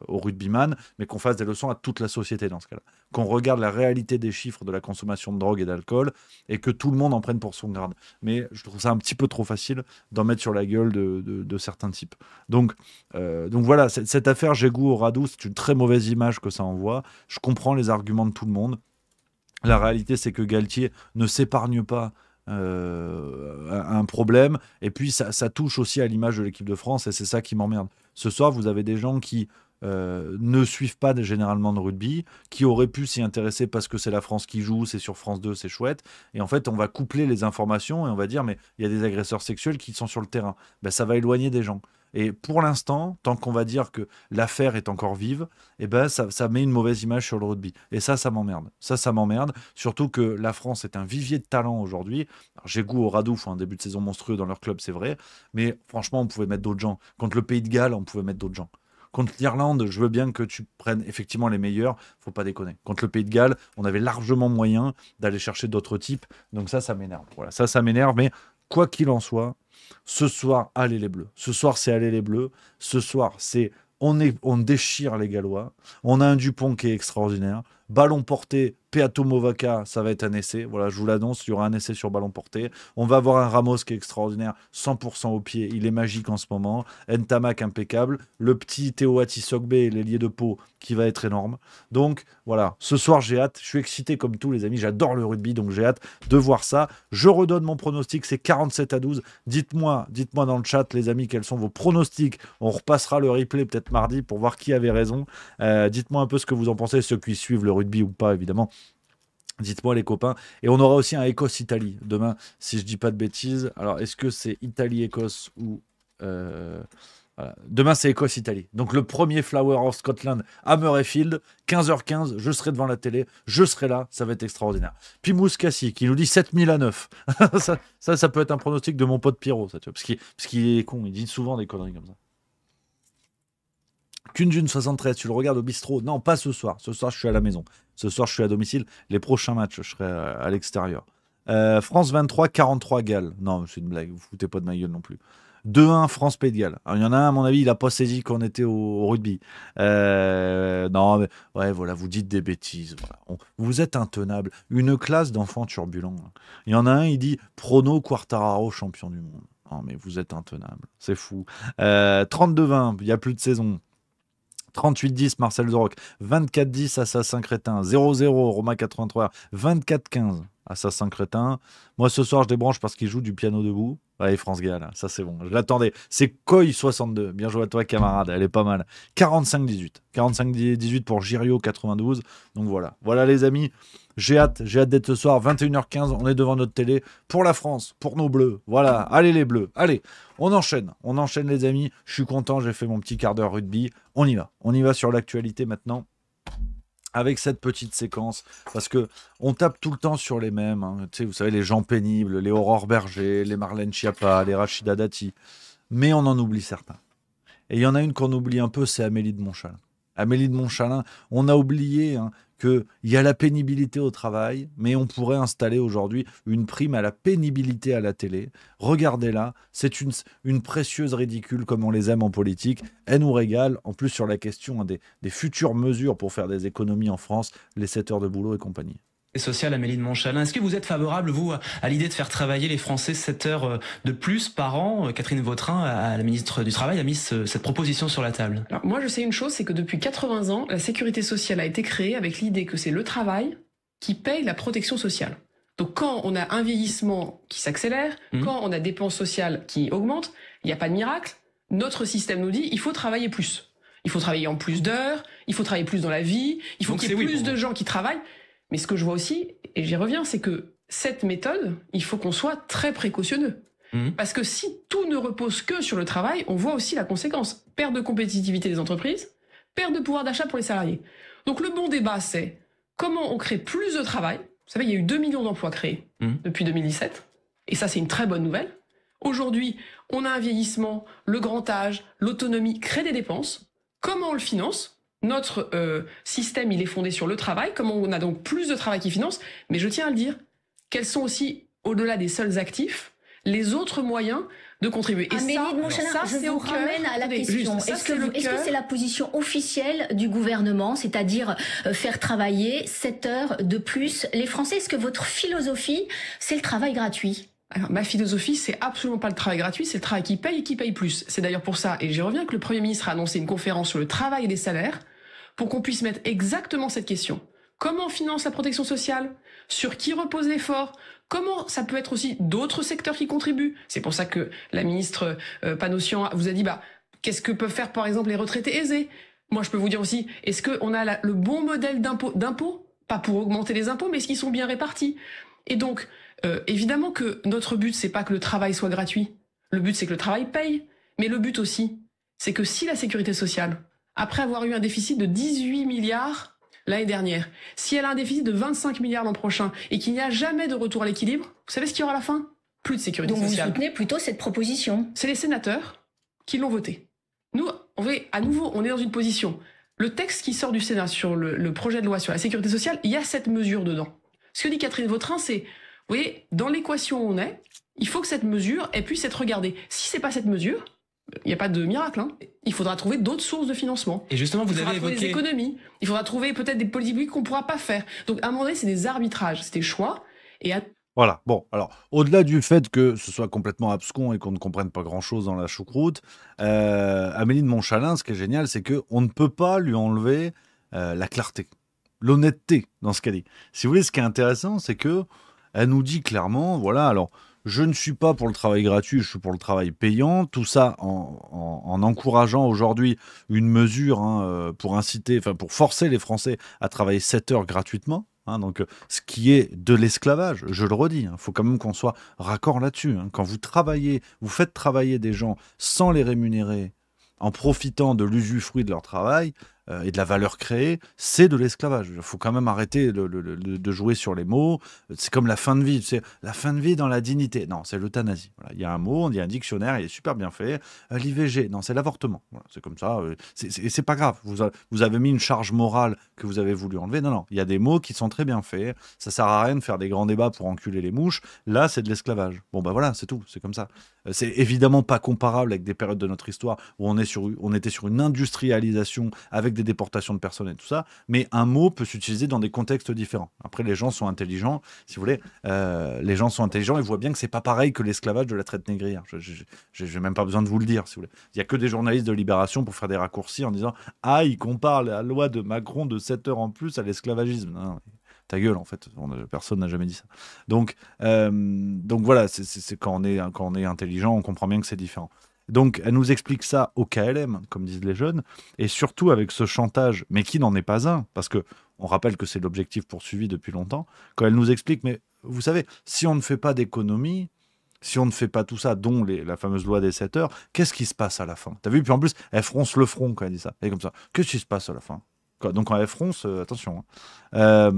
aux rugbyman, mais qu'on fasse des leçons à toute la société dans ce cas-là. Qu'on regarde la réalité des chiffres de la consommation de drogue et d'alcool, et que tout le monde en prenne pour son grade. Mais je trouve ça un petit peu trop facile d'en mettre sur la gueule de certains types. Donc voilà, cette affaire Jégou au Radou, c'est une très mauvaise image que ça envoie. Je comprends les arguments de tout le monde. La réalité, c'est que Galtier ne s'épargne pas un problème. Et puis, ça touche aussi à l'image de l'équipe de France, et c'est ça qui m'emmerde. Ce soir, vous avez des gens qui ne suivent pas généralement de rugby, qui auraient pu s'y intéresser parce que c'est la France qui joue, c'est sur France 2, c'est chouette. Et en fait, on va coupler les informations et on va dire, mais il y a des agresseurs sexuels qui sont sur le terrain. Ben, ça va éloigner des gens. Et pour l'instant, tant qu'on va dire que l'affaire est encore vive, eh ben ça met une mauvaise image sur le rugby. Et ça m'emmerde. Ça m'emmerde. Surtout que la France est un vivier de talent aujourd'hui. Jégou au Radou font un début de saison monstrueux dans leur club, c'est vrai. Mais franchement, on pouvait mettre d'autres gens. Contre le Pays de Galles, on pouvait mettre d'autres gens. Contre l'Irlande, je veux bien que tu prennes effectivement les meilleurs. Faut pas déconner. Contre le Pays de Galles, on avait largement moyen d'aller chercher d'autres types. Donc ça m'énerve. Voilà, ça m'énerve. Mais quoi qu'il en soit, ce soir, allez les Bleus. Ce soir, c'est allez les Bleus. Ce soir, c'est on déchire les Gallois. On a un Dupont qui est extraordinaire. Ballon porté, Peato Movaca, ça va être un essai. Voilà, je vous l'annonce, il y aura un essai sur ballon porté. On va avoir un Ramos qui est extraordinaire, 100% au pied. Il est magique en ce moment. Ntamak impeccable. Le petit Théo Atisogbe, l'ailier de Pau, qui va être énorme. Donc voilà, ce soir j'ai hâte. Je suis excité comme tous les amis. J'adore le rugby, donc j'ai hâte de voir ça. Je redonne mon pronostic, c'est 47-12. Dites-moi dans le chat, les amis, quels sont vos pronostics. On repassera le replay peut-être mardi pour voir qui avait raison. Dites-moi un peu ce que vous en pensez, ceux qui suivent le rugby ou pas, évidemment. Dites-moi les copains. Et on aura aussi un Écosse-Italie demain, si je dis pas de bêtises. Alors, est-ce que c'est Italie-Écosse ou... voilà. Demain, c'est Écosse-Italie. Donc, le premier Flower of Scotland à Murrayfield, 15h15, je serai devant la télé, je serai là, ça va être extraordinaire. Puis Mouskassi, qui nous dit 7000-9. ça peut être un pronostic de mon pote Pierrot, ça, tu vois, parce qu'il est con, il dit souvent des conneries comme ça. Kunjun 73, tu le regardes au bistrot? Non, pas ce soir. Ce soir, je suis à la maison. Ce soir, je suis à domicile. Les prochains matchs, je serai à l'extérieur. France 23, 43 Galles. Non, c'est une blague. Vous foutez pas de ma gueule non plus. 2-1 France Pays de Galles. Alors, il y en a un, à mon avis, il a pas saisi qu'on était au rugby. Non, mais ouais, voilà, vous dites des bêtises. Voilà. Vous êtes intenable. Une classe d'enfants turbulents. Il y en a un, il dit Prono Quartararo champion du monde. Non, mais vous êtes intenable. C'est fou. 32-20, il n'y a plus de saison. 38-10 Marcel Zorroc, 24-10 Assassin Crétin, 0-0 Roma 83, 24-15 Assassin Crétin. Moi ce soir je débranche parce qu'il joue du piano debout. Allez France Gall, ça c'est bon, je l'attendais. C'est Koi 62, bien joué à toi camarade, elle est pas mal. 45-18, 45-18 pour Girio 92. Donc voilà les amis. J'ai hâte d'être ce soir, 21h15, on est devant notre télé, pour la France, pour nos bleus, voilà, allez les bleus, allez, on enchaîne les amis, je suis content, j'ai fait mon petit quart d'heure rugby, on y va sur l'actualité maintenant, avec cette petite séquence, parce que on tape tout le temps sur les mêmes, hein. Tu sais, vous savez, les gens pénibles, les Aurore Berger, les Marlène Schiappa, les Rachida Dati, mais on en oublie certains. Et il y en a une qu'on oublie un peu, c'est Amélie de Montchalin. Amélie de Montchalin, on a oublié qu'il y a la pénibilité au travail, mais on pourrait installer aujourd'hui une prime à la pénibilité à la télé. Regardez-la, c'est une précieuse ridicule comme on les aime en politique. Elle nous régale, en plus sur la question des futures mesures pour faire des économies en France, les 7 heures de boulot et compagnie. Sociale, Amélie de Montchalin. Est-ce que vous êtes favorable, vous, à l'idée de faire travailler les Français 7 heures de plus par an? Catherine Vautrin, à la ministre du Travail, a mis cette proposition sur la table. Alors moi, je sais une chose, c'est que depuis 80 ans, la sécurité sociale a été créée avec l'idée que c'est le travail qui paye la protection sociale. Donc quand on a un vieillissement qui s'accélère, quand on a des dépenses sociales qui augmentent, il n'y a pas de miracle. Notre système nous dit il faut travailler plus. Il faut travailler en plus d'heures, il faut travailler plus dans la vie, il faut qu'il y ait plus de gens qui travaillent. Mais ce que je vois aussi, et j'y reviens, c'est que cette méthode, il faut qu'on soit très précautionneux. Parce que si tout ne repose que sur le travail, on voit aussi la conséquence. Perte de compétitivité des entreprises, perte de pouvoir d'achat pour les salariés. Donc le bon débat, c'est comment on crée plus de travail. Vous savez, il y a eu 2 millions d'emplois créés depuis 2017. Et ça, c'est une très bonne nouvelle. Aujourd'hui, on a un vieillissement, le grand âge, l'autonomie créent des dépenses. Comment on le finance ? Notre système, il est fondé sur le travail, comme on a donc plus de travail qui finance, mais je tiens à le dire, quels sont aussi, au-delà des seuls actifs, les autres moyens de contribuer. Et Amélie de Montchalin, je vous ramène à la question. Est-ce que c'est la position officielle du gouvernement, c'est-à-dire faire travailler 7 heures de plus les Français? Est-ce que votre philosophie, c'est le travail gratuit? Alors, ma philosophie, c'est absolument pas le travail gratuit, c'est le travail qui paye et qui paye plus. C'est d'ailleurs pour ça, et j'y reviens, que le Premier ministre a annoncé une conférence sur le travail et les salaires, pour qu'on puisse mettre exactement cette question. Comment on finance la protection sociale? Sur qui repose l'effort? Comment ça peut être aussi d'autres secteurs qui contribuent? C'est pour ça que la ministre Panossian vous a dit, qu'est-ce que peuvent faire par exemple les retraités aisés? Moi, je peux vous dire aussi, est-ce qu'on a le bon modèle d'impôt? Pas pour augmenter les impôts, mais est-ce qu'ils sont bien répartis? Et donc, évidemment que notre but, c'est pas que le travail soit gratuit. Le but, c'est que le travail paye. Mais le but aussi, c'est que si la sécurité sociale, après avoir eu un déficit de 18 milliards l'année dernière, si elle a un déficit de 25 milliards l'an prochain et qu'il n'y a jamais de retour à l'équilibre, vous savez ce qu'il y aura à la fin? Plus de sécurité sociale. Donc vous soutenez plutôt cette proposition? C'est les sénateurs qui l'ont voté. Nous, à nouveau, on est dans une position. Le texte qui sort du Sénat sur le projet de loi sur la sécurité sociale, il y a cette mesure dedans. Ce que dit Catherine Vautrin, c'est, vous voyez, dans l'équation où on est, il faut que cette mesure elle puisse être regardée. Si c'est pas cette mesure, il n'y a pas de miracle. Il faudra trouver d'autres sources de financement. Et justement, vous avez évoqué des économies. Il faudra trouver peut-être des politiques publiques qu'on ne pourra pas faire. Donc, à un moment donné, c'est des arbitrages, c'est des choix. Voilà, bon, alors, au-delà du fait que ce soit complètement abscon et qu'on ne comprenne pas grand-chose dans la choucroute, Amélie de Montchalin, ce qui est génial, c'est qu'on ne peut pas lui enlever la clarté, l'honnêteté dans ce qu'elle dit. Si vous voulez, ce qui est intéressant, c'est que elle nous dit clairement, voilà, alors, je ne suis pas pour le travail gratuit, je suis pour le travail payant. Tout ça en encourageant aujourd'hui une mesure pour inciter, enfin pour forcer les Français à travailler 7 heures gratuitement. Donc, ce qui est de l'esclavage, je le redis, faut quand même qu'on soit raccord là-dessus. Quand vous travaillez, vous faites travailler des gens sans les rémunérer, en profitant de l'usufruit de leur travail, et de la valeur créée, c'est de l'esclavage. Il faut quand même arrêter de jouer sur les mots. C'est comme la fin de vie. C'est la fin de vie dans la dignité. Non, c'est l'euthanasie. Voilà. Il y a un mot, il y a un dictionnaire, il est super bien fait. L'IVG, non, c'est l'avortement. Voilà, c'est comme ça. C'est pas grave. Vous avez mis une charge morale que vous avez voulu enlever. Non, non. Il y a des mots qui sont très bien faits. Ça sert à rien de faire des grands débats pour enculer les mouches. Là, c'est de l'esclavage. Bon, bah voilà, c'est tout. C'est comme ça. C'est évidemment pas comparable avec des périodes de notre histoire où on était sur une industrialisation avec des déportations de personnes et tout ça, mais un mot peut s'utiliser dans des contextes différents. Après, les gens sont intelligents, si vous voulez, les gens sont intelligents et voient bien que c'est pas pareil que l'esclavage de la traite négrière. Je n'ai même pas besoin de vous le dire, si vous voulez. Il y a que des journalistes de Libération pour faire des raccourcis en disant « Ah, il compare la loi de Macron de 7 heures en plus à l'esclavagisme. » Non, ta gueule, en fait. Personne n'a jamais dit ça. Donc voilà, c'est quand on est intelligent, on comprend bien que c'est différent. Donc, elle nous explique ça au KLM, comme disent les jeunes, et surtout avec ce chantage, mais qui n'en est pas un, parce que on rappelle que c'est l'objectif poursuivi depuis longtemps, quand elle nous explique, mais vous savez, si on ne fait pas d'économie, si on ne fait pas tout ça, dont la fameuse loi des 7 heures, qu'est-ce qui se passe à la fin? T'as vu? Puis en plus, elle fronce le front quand elle dit ça. Elle est comme ça. Qu'est-ce qui se passe à la fin? Donc quand elle fronce, attention. Hein.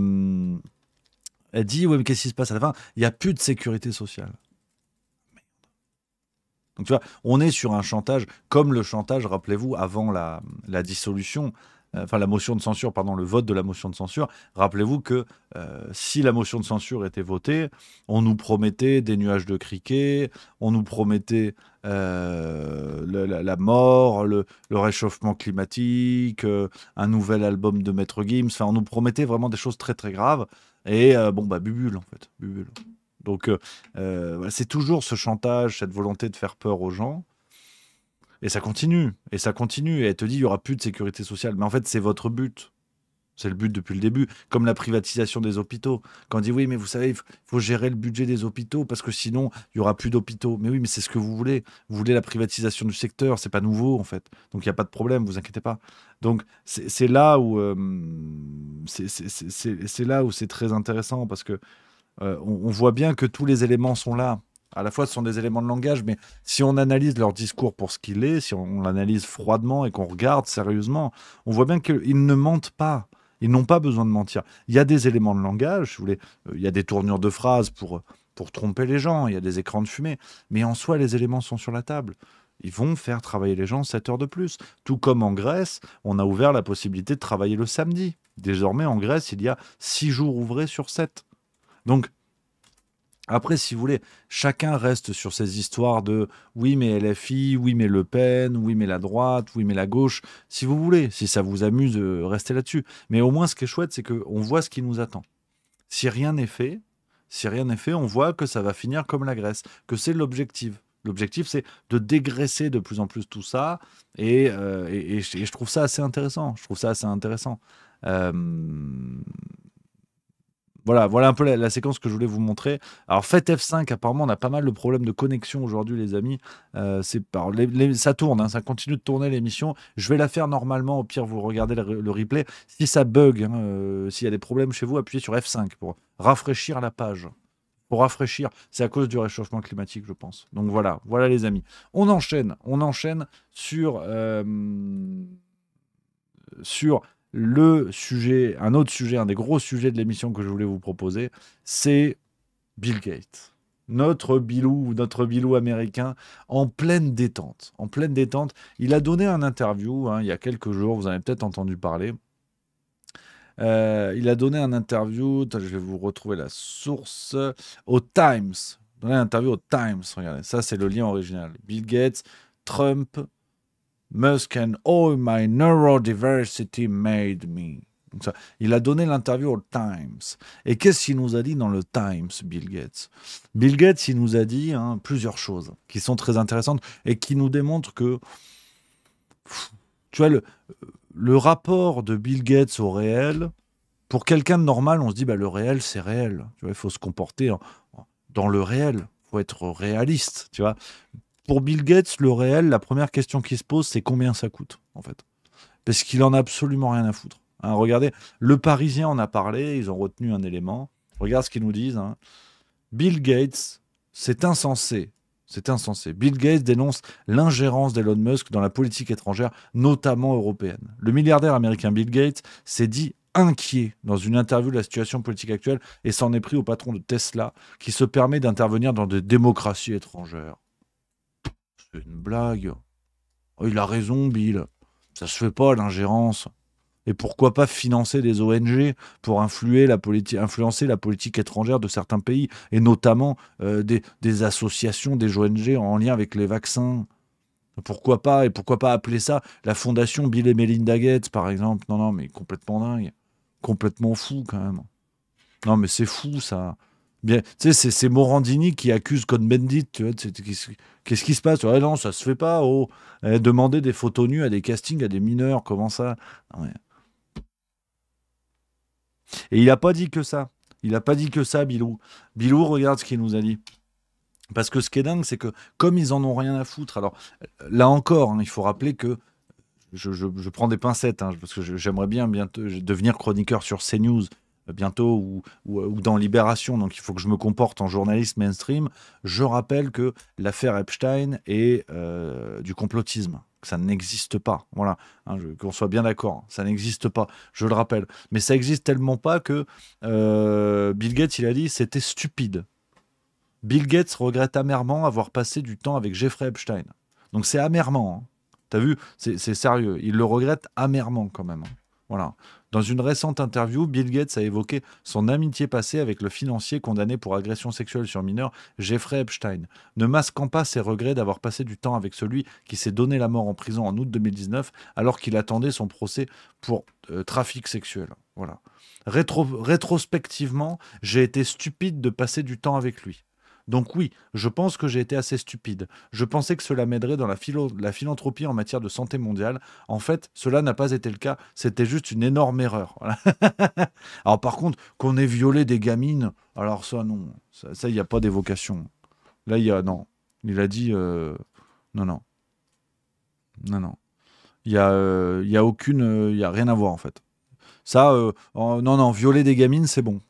Elle dit, ouais, mais qu'est-ce qui se passe à la fin? Il n'y a plus de sécurité sociale. Donc tu vois, on est sur un chantage, comme le chantage, rappelez-vous, avant la dissolution, enfin la motion de censure, pardon, le vote de la motion de censure, rappelez-vous que si la motion de censure était votée, on nous promettait des nuages de criquets, on nous promettait la mort, le réchauffement climatique, un nouvel album de Maître Gims, enfin on nous promettait vraiment des choses très très graves, et bubule en fait, bubule. Donc, c'est toujours ce chantage, cette volonté de faire peur aux gens. Et ça continue. Et ça continue. Et elle te dit, il n'y aura plus de sécurité sociale. Mais en fait, c'est votre but. C'est le but depuis le début. Comme la privatisation des hôpitaux. Quand on dit, oui, mais vous savez, il faut gérer le budget des hôpitaux parce que sinon, il n'y aura plus d'hôpitaux. Mais oui, mais c'est ce que vous voulez. Vous voulez la privatisation du secteur. C'est pas nouveau, en fait. Donc, il n'y a pas de problème, vous inquiétez pas. Donc, c'est là où c'est là où c'est très intéressant parce que on voit bien que tous les éléments sont là. À la fois, ce sont des éléments de langage, mais si on analyse leur discours pour ce qu'il est, si on l'analyse froidement et qu'on regarde sérieusement, on voit bien qu'ils ne mentent pas. Ils n'ont pas besoin de mentir. Il y a des éléments de langage, si vous voulez, il y a des tournures de phrases pour tromper les gens, il y a des écrans de fumée, mais en soi, les éléments sont sur la table. Ils vont faire travailler les gens 7 heures de plus. Tout comme en Grèce, on a ouvert la possibilité de travailler le samedi. Désormais, en Grèce, il y a 6 jours ouvrés sur 7. Donc, après, si vous voulez, chacun reste sur ces histoires de oui, mais LFI, oui, mais Le Pen, oui, mais la droite, oui, mais la gauche. Si vous voulez, si ça vous amuse, restez là-dessus. Mais au moins, ce qui est chouette, c'est qu'on voit ce qui nous attend. Si rien n'est fait, on voit que ça va finir comme la Grèce, que c'est l'objectif. L'objectif, c'est de dégraisser de plus en plus tout ça. Et je trouve ça assez intéressant. Voilà un peu la séquence que je voulais vous montrer. Alors faites F5, apparemment on a pas mal de problèmes de connexion aujourd'hui les amis. Ça tourne, hein, ça continue de tourner l'émission. Je vais la faire normalement, au pire vous regardez le replay. Si ça bug, s'il y a des problèmes chez vous, appuyez sur F5 pour rafraîchir la page. Pour rafraîchir, c'est à cause du réchauffement climatique je pense. Donc voilà les amis. On enchaîne sur le sujet, un autre sujet, un des gros sujets de l'émission que je voulais vous proposer, c'est Bill Gates. Notre Bilou américain en pleine détente. Il a donné un interview il y a quelques jours, vous en avez peut-être entendu parler. Il a donné un interview, je vais vous retrouver la source, au Times. Donné un interview au Times, regardez, ça c'est le lien original. Bill Gates, Trump, Musk and all my neurodiversity made me. Donc ça, il a donné l'interview au Times. Et qu'est-ce qu'il nous a dit dans le Times, Bill Gates? Bill Gates, il nous a dit plusieurs choses qui sont très intéressantes et qui nous démontrent que, tu vois, le rapport de Bill Gates au réel, pour quelqu'un de normal, on se dit, le réel, c'est réel. Tu vois, il faut se comporter dans le réel. Il faut être réaliste, tu vois. Pour Bill Gates, le réel, la première question qui se pose, c'est combien ça coûte, en fait. Parce qu'il en a absolument rien à foutre. Regardez, Le Parisien en a parlé, ils ont retenu un élément. Regarde ce qu'ils nous disent. Bill Gates, c'est insensé C'est insensé. Bill Gates dénonce l'ingérence d'Elon Musk dans la politique étrangère, notamment européenne. Le milliardaire américain Bill Gates s'est dit inquiet dans une interview de la situation politique actuelle et s'en est pris au patron de Tesla qui se permet d'intervenir dans des démocraties étrangères. C'est une blague. Oh, il a raison, Bill. Ça se fait pas, l'ingérence. Et pourquoi pas financer des ONG pour influencer la politique étrangère de certains pays, et notamment des associations, des ONG en lien avec les vaccins. Pourquoi pas? Et pourquoi pas appeler ça la fondation Bill et Melinda Gates, par exemple? Non, non, mais complètement dingue. Complètement fou, quand même. Non, mais c'est fou, ça. Bien, tu sais, c'est Morandini qui accuse Cohn-Bendit, tu vois. Qu'est-ce qui se passe? Ouais, non, ça se fait pas. Oh. Demander des photos nues à des castings, à des mineurs, comment ça? Non, mais... Et il n'a pas dit que ça. Il n'a pas dit que ça, Bilou. Bilou, regarde ce qu'il nous a dit. Parce que ce qui est dingue, c'est que comme ils en ont rien à foutre, alors là encore, hein, il faut rappeler que je prends des pincettes, hein, parce que j'aimerais bien bientôt devenir chroniqueur sur CNews bientôt ou dans Libération, donc il faut que je me comporte en journaliste mainstream. Je rappelle que l'affaire Epstein est du complotisme. Ça n'existe pas, voilà, hein, qu'on soit bien d'accord, ça n'existe pas, je le rappelle. Mais ça existe tellement pas que Bill Gates, il a dit, c'était stupide. Bill Gates regrette amèrement avoir passé du temps avec Jeffrey Epstein. Donc c'est amèrement, hein. T'as vu, c'est sérieux, il le regrette amèrement quand même, hein. Voilà. Dans une récente interview, Bill Gates a évoqué son amitié passée avec le financier condamné pour agression sexuelle sur mineur, Jeffrey Epstein, ne masquant pas ses regrets d'avoir passé du temps avec celui qui s'est donné la mort en prison en août 2019, alors qu'il attendait son procès pour trafic sexuel. Voilà. Rétrospectivement, j'ai été stupide de passer du temps avec lui. Donc oui, je pense que j'ai été assez stupide. Je pensais que cela m'aiderait dans la philanthropie en matière de santé mondiale. En fait, cela n'a pas été le cas. C'était juste une énorme erreur. Voilà. Alors par contre, qu'on ait violé des gamines, alors ça non. Ça, il n'y a pas d'évocation. Là, il y a... Non. Il a dit... Non, non. Non, non. Il y a aucune... Il y a rien à voir, en fait. Ça, non, non, violer des gamines, c'est bon.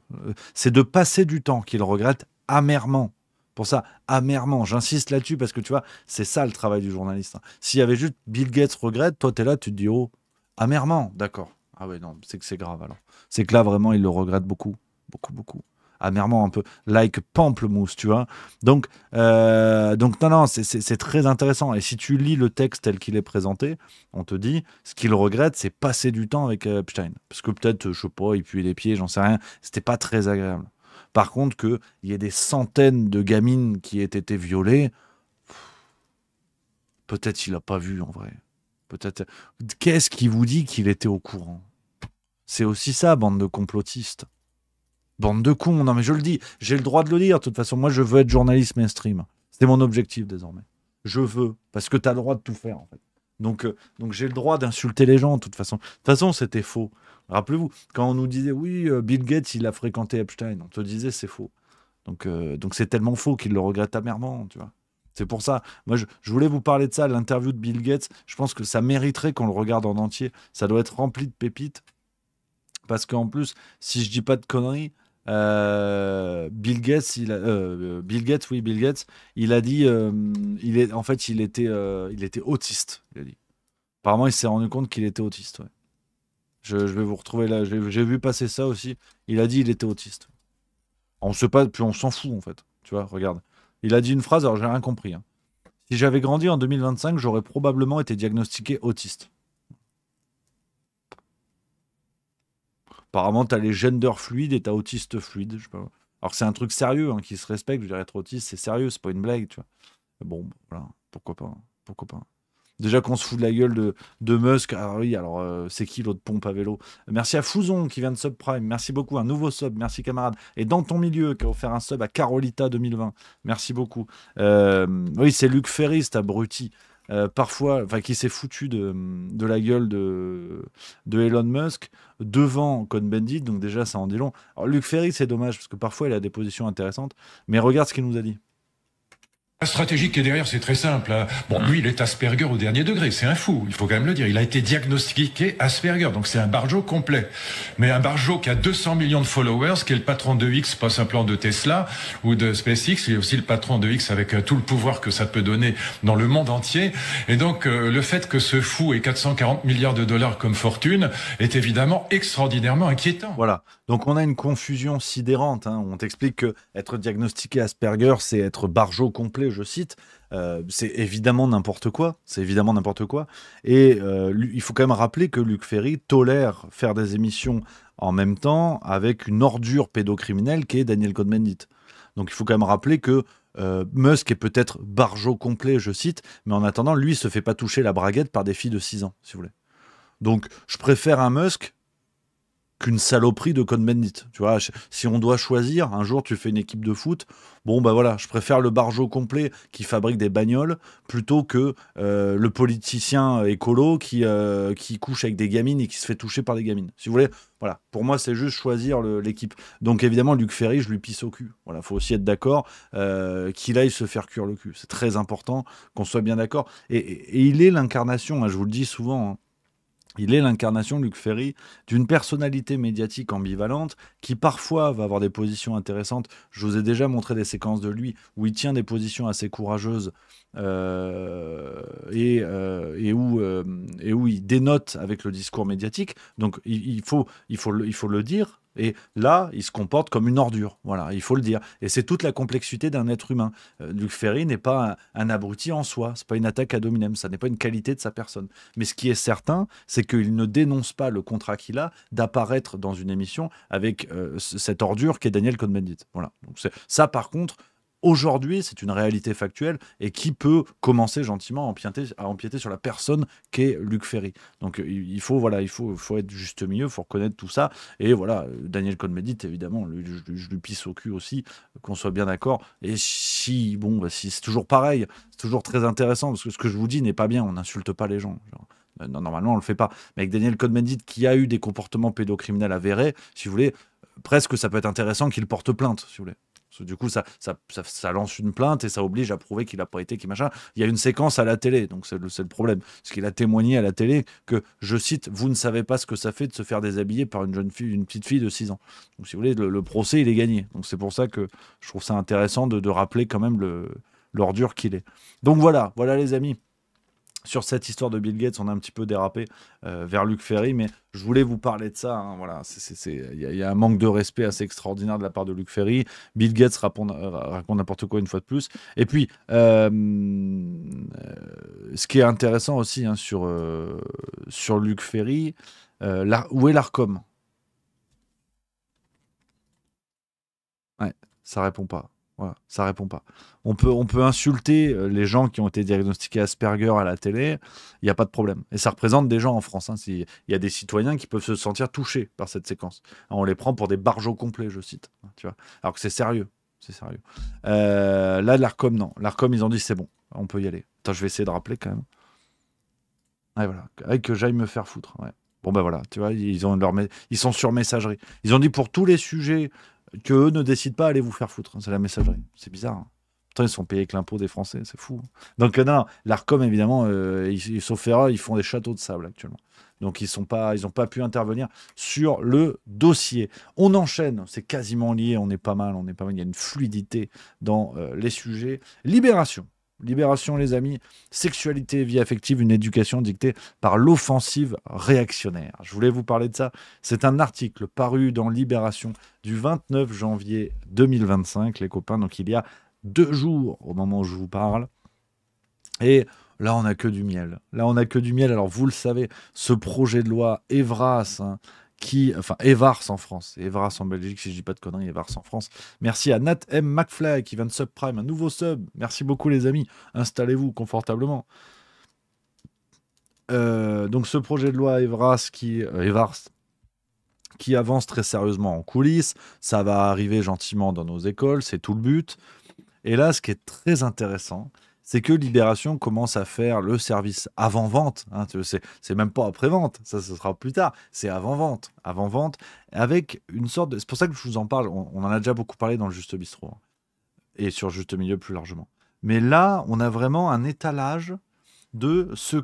C'est de passer du temps qu'il regrette amèrement. Pour ça, amèrement, j'insiste là-dessus parce que tu vois, c'est ça le travail du journaliste. S'il y avait juste Bill Gates regrette, toi tu es là, tu te dis, oh, amèrement, d'accord. Ah ouais, non, c'est que c'est grave alors. C'est que là, vraiment, il le regrette beaucoup, beaucoup, beaucoup. Amèrement, un peu, like pamplemousse, tu vois. Donc non, non, c'est très intéressant. Et si tu lis le texte tel qu'il est présenté, on te dit, ce qu'il regrette, c'est passer du temps avec Epstein. Parce que peut-être, je sais pas, il puait les pieds, j'en sais rien. C'était pas très agréable. Par contre, qu'il y ait des centaines de gamines qui aient été violées, peut-être il n'a pas vu en vrai. Peut-être. Qu'est-ce qui vous dit qu'il était au courant? C'est aussi ça, bande de complotistes. Bande de cons. Non mais je le dis, j'ai le droit de le dire. De toute façon, moi je veux être journaliste mainstream. C'est mon objectif désormais. Je veux, parce que tu as le droit de tout faire en fait. Donc j'ai le droit d'insulter les gens de toute façon. De toute façon, c'était faux. Rappelez-vous, quand on nous disait, oui, Bill Gates, il a fréquenté Epstein, on te disait, c'est faux. Donc c'est tellement faux qu'il le regrette amèrement, tu vois. C'est pour ça. Moi, je voulais vous parler de ça, l'interview de Bill Gates. Je pense que ça mériterait qu'on le regarde en entier. Ça doit être rempli de pépites. Parce qu'en plus, si je dis pas de conneries, Bill Gates, Bill Gates, il a dit, il était autiste. Il a dit. Apparemment, il s'est rendu compte qu'il était autiste. Ouais. Je vais vous retrouver là. J'ai vu passer ça aussi. Il a dit qu'il était autiste. On sait pas, puis on s'en fout en fait. Tu vois, regarde. Il a dit une phrase, alors j'ai rien compris. Hein. Si j'avais grandi en 2025, j'aurais probablement été diagnostiqué autiste. Apparemment, t'as les gender fluides et t'as autiste fluide. Je sais pas. Alors que c'est un truc sérieux, hein, qui se respecte. Je dirais être autiste, c'est sérieux, c'est pas une blague, tu vois. Bon, voilà, pourquoi pas. Pourquoi pas. Déjà qu'on se fout de la gueule de Musk. Alors oui, alors c'est qui l'autre pompe à vélo? Merci à Fouzon qui vient de subprime. Merci beaucoup, un nouveau sub. Merci camarade. Et dans ton milieu qui a offert un sub à Carolita 2020. Merci beaucoup. Oui, c'est Luc Ferry, cet abruti. Parfois, enfin, qui s'est foutu de la gueule de Elon Musk devant Cohn-Bendit. Donc déjà, ça en dit long. Alors Luc Ferry, c'est dommage parce que parfois il a des positions intéressantes. Mais regarde ce qu'il nous a dit. La stratégie qui est derrière, c'est très simple. Bon, lui, il est Asperger au dernier degré. C'est un fou. Il faut quand même le dire. Il a été diagnostiqué Asperger. Donc, c'est un barjo complet. Mais un barjo qui a 200 millions de followers, qui est le patron de X, pas simplement de Tesla ou de SpaceX. Il est aussi le patron de X avec tout le pouvoir que ça peut donner dans le monde entier. Et donc, le fait que ce fou ait 440 milliards de dollars comme fortune est évidemment extraordinairement inquiétant. Voilà. Donc, on a une confusion sidérante. On t'explique que être diagnostiqué Asperger, c'est être barjo complet, je cite. C'est évidemment n'importe quoi. C'est évidemment n'importe quoi. Et il faut quand même rappeler que Luc Ferry tolère faire des émissions en même temps avec une ordure pédocriminelle qui est Daniel Cohn-Bendit. Donc, il faut quand même rappeler que Musk est peut-être barjo complet, je cite, mais en attendant, lui, se fait pas toucher la braguette par des filles de 6 ans, si vous voulez. Donc, je préfère un Musk qu'une saloperie de Cohn-Bendit. Tu vois, si on doit choisir, un jour tu fais une équipe de foot, bon bah voilà, je préfère le barjo complet qui fabrique des bagnoles plutôt que le politicien écolo qui couche avec des gamines et qui se fait toucher par des gamines. Si vous voulez, voilà, pour moi c'est juste choisir l'équipe. Donc évidemment Luc Ferry, je lui pisse au cul. Voilà, faut aussi être d'accord qu'il aille se faire cuire le cul. C'est très important qu'on soit bien d'accord. Et il est l'incarnation, je vous le dis souvent, il est l'incarnation, Luc Ferry, d'une personnalité médiatique ambivalente qui parfois va avoir des positions intéressantes. Je vous ai déjà montré des séquences de lui où il tient des positions assez courageuses et où il dénote avec le discours médiatique. Donc il faut le dire. Et là, il se comporte comme une ordure. Voilà, il faut le dire. Et c'est toute la complexité d'un être humain. Luc Ferry n'est pas un abruti en soi. C'est pas une attaque ad hominem. Ça n'est pas une qualité de sa personne. Mais ce qui est certain, c'est qu'il ne dénonce pas le contrat qu'il a d'apparaître dans une émission avec cette ordure qu'est Daniel Cohn-Bendit. Voilà. Donc ça, par contre, aujourd'hui, c'est une réalité factuelle et qui peut commencer gentiment à empiéter sur la personne qu'est Luc Ferry. Donc il faut être juste milieu, il faut reconnaître tout ça. Et voilà, Daniel Cohn-Bendit, évidemment, je lui pisse au cul aussi, qu'on soit bien d'accord. Et si c'est toujours pareil, c'est toujours très intéressant, parce que ce que je vous dis n'est pas bien, on n'insulte pas les gens. Non, normalement, on le fait pas. Mais avec Daniel Cohn-Bendit, qui a eu des comportements pédocriminels avérés, si vous voulez, presque ça peut être intéressant qu'il porte plainte, si vous voulez. Du coup, ça lance une plainte et ça oblige à prouver qu'il n'a pas été, qu'il machin. Il y a une séquence à la télé, donc c'est le problème. Parce qu'il a témoigné à la télé que, je cite, « Vous ne savez pas ce que ça fait de se faire déshabiller par une petite fille de 6 ans. » Donc, si vous voulez, le procès, il est gagné. Donc, c'est pour ça que je trouve ça intéressant de rappeler quand même l'ordure qu'il est. Donc, voilà les amis. Sur cette histoire de Bill Gates, on a un petit peu dérapé vers Luc Ferry, mais je voulais vous parler de ça. Voilà, il y a un manque de respect assez extraordinaire de la part de Luc Ferry. Bill Gates raconte n'importe quoi une fois de plus. Et puis, ce qui est intéressant aussi sur Luc Ferry, où est l'Arcom? Ouais, ça répond pas. Voilà, ça répond pas. On peut insulter les gens qui ont été diagnostiqués Asperger à la télé, il n'y a pas de problème. Et ça représente des gens en France. Il y a des citoyens qui peuvent se sentir touchés par cette séquence. On les prend pour des barjots complets, je cite. Tu vois, alors que c'est sérieux. C'est sérieux. Là, l'Arcom, non. L'Arcom, ils ont dit c'est bon, on peut y aller. Attends, je vais essayer de rappeler quand même. Ouais, voilà. Avec que j'aille me faire foutre. Ouais. Bon, ben voilà, tu vois, ils sont sur messagerie. Ils ont dit pour tous les sujets qu'eux ne décident pas, allez vous faire foutre. C'est la messagerie. C'est bizarre. Putain, ils sont payés avec l'impôt des Français, c'est fou. Donc non, l'Arcom, évidemment, sauf erreur, ils font des châteaux de sable actuellement. Donc ils n'ont pas pu intervenir sur le dossier. On enchaîne, c'est quasiment lié, on est pas mal, il y a une fluidité dans les sujets. Libération, les amis, sexualité et vie affective, une éducation dictée par l'offensive réactionnaire. Je voulais vous parler de ça. C'est un article paru dans Libération du 29 janvier 2025, les copains. Donc il y a 2 jours au moment où je vous parle. Et là, on n'a que du miel. Alors vous le savez, ce projet de loi Evras, Evars en France, Evras en Belgique, si je dis pas de conneries, Evars en France. Merci à Nat M. McFly qui vient de subprime, un nouveau sub. Merci beaucoup les amis, installez-vous confortablement. Donc ce projet de loi Evars qui avance très sérieusement en coulisses, ça va arriver gentiment dans nos écoles, c'est tout le but. Et là, ce qui est très intéressant, c'est que Libération commence à faire le service avant-vente. C'est même pas après-vente, ça ce sera plus tard. C'est avant-vente, avec une sorte de... C'est pour ça que je vous en parle, on en a déjà beaucoup parlé dans le Juste Bistrot, et sur Juste Milieu plus largement. Mais là, on a vraiment un étalage de ce...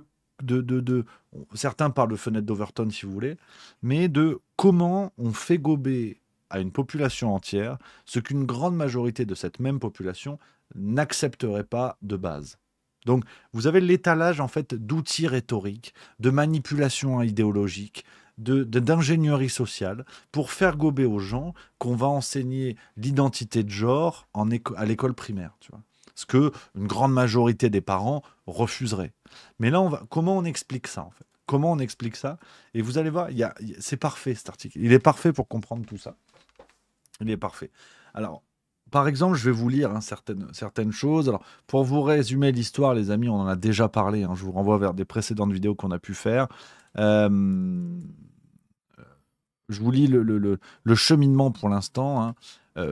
certains parlent de fenêtre d'Overton, si vous voulez, mais de comment on fait gober à une population entière ce qu'une grande majorité de cette même population n'accepterait pas de base. Donc, vous avez l'étalage en fait d'outils rhétoriques, de manipulation idéologique, d'ingénierie sociale pour faire gober aux gens qu'on va enseigner l'identité de genre à l'école primaire, tu vois. Ce que une grande majorité des parents refuseraient. Mais là, comment on explique ça en fait? Comment on explique ça? Et vous allez voir, c'est parfait cet article. Il est parfait pour comprendre tout ça. Il est parfait. Alors, par exemple, je vais vous lire certaines choses. Alors, pour vous résumer l'histoire, les amis, on en a déjà parlé. Je vous renvoie vers des précédentes vidéos qu'on a pu faire. Je vous lis le cheminement pour l'instant.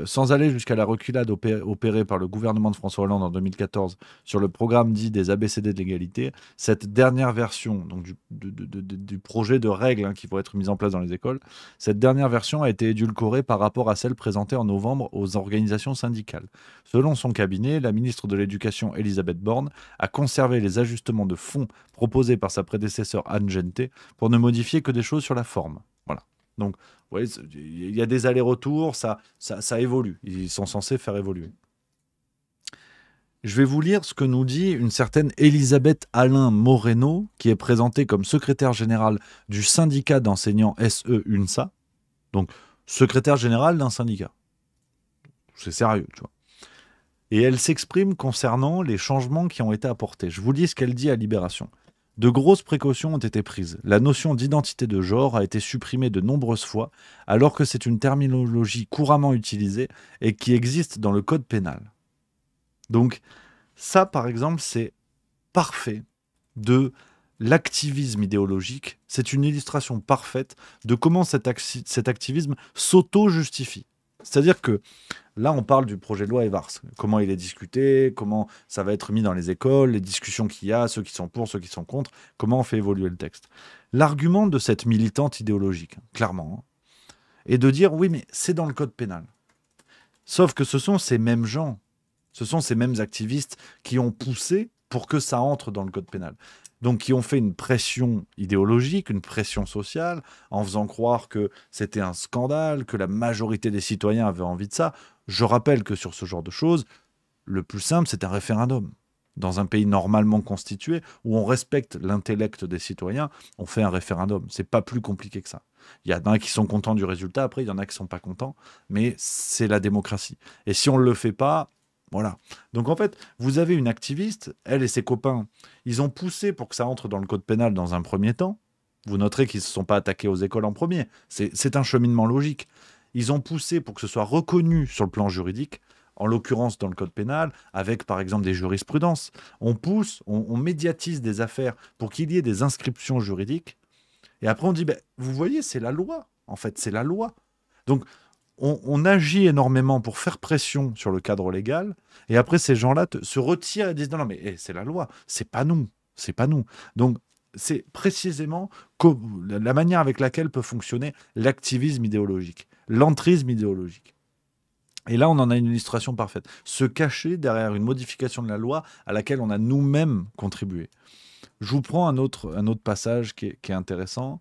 Sans aller jusqu'à la reculade opérée par le gouvernement de François Hollande en 2014 sur le programme dit des ABCD de l'égalité, cette dernière version donc du projet de règles qui vont être mises en place dans les écoles, cette dernière version a été édulcorée par rapport à celle présentée en novembre aux organisations syndicales. Selon son cabinet, la ministre de l'Éducation, Elisabeth Borne, a conservé les ajustements de fond proposés par sa prédécesseur Anne Genté pour ne modifier que des choses sur la forme. Voilà. Donc, vous voyez, il y a des allers-retours, ça évolue. Ils sont censés faire évoluer. Je vais vous lire ce que nous dit une certaine Elisabeth Alain Moreno, qui est présentée comme secrétaire générale du syndicat d'enseignants SE-UNSA. Donc, secrétaire générale d'un syndicat. C'est sérieux, tu vois. Et elle s'exprime concernant les changements qui ont été apportés. Je vous lis ce qu'elle dit à Libération. De grosses précautions ont été prises. La notion d'identité de genre a été supprimée de nombreuses fois, alors que c'est une terminologie couramment utilisée et qui existe dans le code pénal. Donc, ça, par exemple, c'est parfait de l'activisme idéologique. C'est une illustration parfaite de comment cet activisme s'auto-justifie. C'est-à-dire que là, on parle du projet de loi Evars, comment il est discuté, comment ça va être mis dans les écoles, les discussions qu'il y a, ceux qui sont pour, ceux qui sont contre, comment on fait évoluer le texte. L'argument de cette militante idéologique, clairement, est de dire, oui, mais c'est dans le code pénal. Sauf que ce sont ces mêmes gens, ce sont ces mêmes activistes qui ont poussé pour que ça entre dans le code pénal. Donc, qui ont fait une pression idéologique, une pression sociale, en faisant croire que c'était un scandale, que la majorité des citoyens avaient envie de ça. Je rappelle que sur ce genre de choses, le plus simple, c'est un référendum. Dans un pays normalement constitué, où on respecte l'intellect des citoyens, on fait un référendum. C'est pas plus compliqué que ça. Il y en a qui sont contents du résultat, après, il y en a qui sont pas contents, mais c'est la démocratie. Et si on ne le fait pas, voilà. Donc en fait, vous avez une activiste, elle et ses copains, ils ont poussé pour que ça entre dans le code pénal dans un premier temps. Vous noterez qu'ils ne se sont pas attaqués aux écoles en premier. C'est un cheminement logique. Ils ont poussé pour que ce soit reconnu sur le plan juridique, en l'occurrence dans le code pénal, avec par exemple des jurisprudences. On pousse, on médiatise des affaires pour qu'il y ait des inscriptions juridiques. Et après on dit, vous voyez, c'est la loi. En fait, c'est la loi. Donc, on agit énormément pour faire pression sur le cadre légal, et après ces gens-là se retirent et disent non mais c'est la loi, c'est pas nous. Donc c'est précisément la manière avec laquelle peut fonctionner l'activisme idéologique, l'entrisme idéologique. Et là on en a une illustration parfaite. Se cacher derrière une modification de la loi à laquelle on a nous-mêmes contribué. Je vous prends un autre passage qui est intéressant.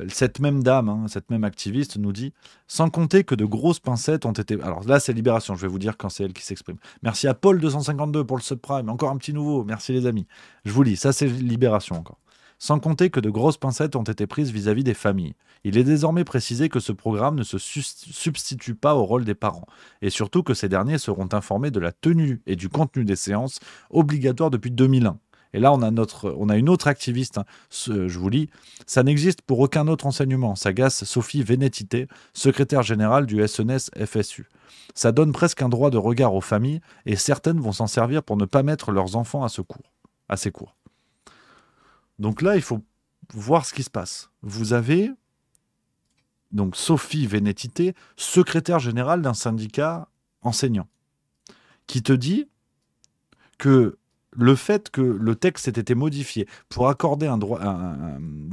Cette même dame, cette même activiste nous dit « Sans compter que de grosses pincettes ont été... » Alors là, c'est Libération, je vais vous dire quand c'est elle qui s'exprime. Merci à Paul252 pour le subprime, encore un petit nouveau, merci les amis. Je vous lis, ça c'est Libération encore. « Sans compter que de grosses pincettes ont été prises vis-à-vis des familles. Il est désormais précisé que ce programme ne se substitue pas au rôle des parents, et surtout que ces derniers seront informés de la tenue et du contenu des séances obligatoires depuis 2001. » Et là, on a une autre activiste, je vous lis, « Ça n'existe pour aucun autre enseignement, s'agace Sophie Vénétité, secrétaire générale du SNS-FSU. Ça donne presque un droit de regard aux familles, et certaines vont s'en servir pour ne pas mettre leurs enfants à ces cours. » Donc là, il faut voir ce qui se passe. Vous avez donc Sophie Vénétité, secrétaire générale d'un syndicat enseignant, qui te dit que le fait que le texte ait été modifié pour accorder un droit,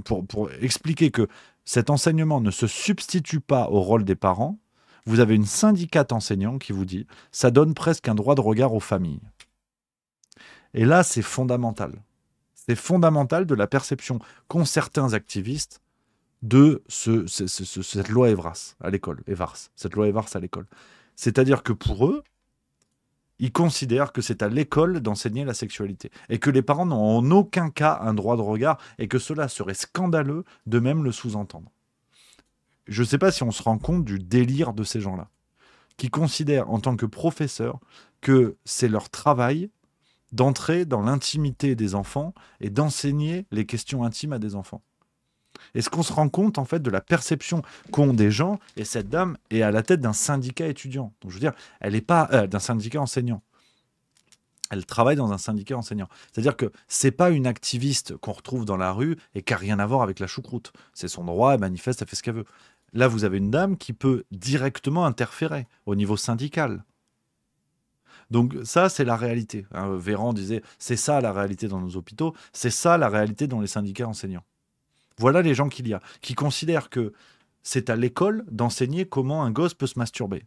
pour expliquer que cet enseignement ne se substitue pas au rôle des parents, vous avez une syndicate enseignant qui vous dit « ça donne presque un droit de regard aux familles ». Et là, c'est fondamental. C'est fondamental de la perception qu'ont certains activistes de cette loi Evars à l'école. Cette loi Evars à l'école. C'est-à-dire que pour eux, ils considèrent que c'est à l'école d'enseigner la sexualité et que les parents n'ont en aucun cas un droit de regard et que cela serait scandaleux de même le sous-entendre. Je ne sais pas si on se rend compte du délire de ces gens-là, qui considèrent en tant que professeurs que c'est leur travail d'entrer dans l'intimité des enfants et d'enseigner les questions intimes à des enfants. Est-ce qu'on se rend compte en fait de la perception qu'ont des gens, et cette dame est à la tête d'un syndicat étudiant. Donc je veux dire, elle n'est pas d'un syndicat enseignant. Elle travaille dans un syndicat enseignant. C'est-à-dire que c'est pas une activiste qu'on retrouve dans la rue et qui n'a rien à voir avec la choucroute. C'est son droit, elle manifeste, elle fait ce qu'elle veut. Là, vous avez une dame qui peut directement interférer au niveau syndical. Donc ça, c'est la réalité. Véran disait, c'est ça la réalité dans nos hôpitaux, c'est ça la réalité dans les syndicats enseignants. Voilà les gens qu'il y a, qui considèrent que c'est à l'école d'enseigner comment un gosse peut se masturber,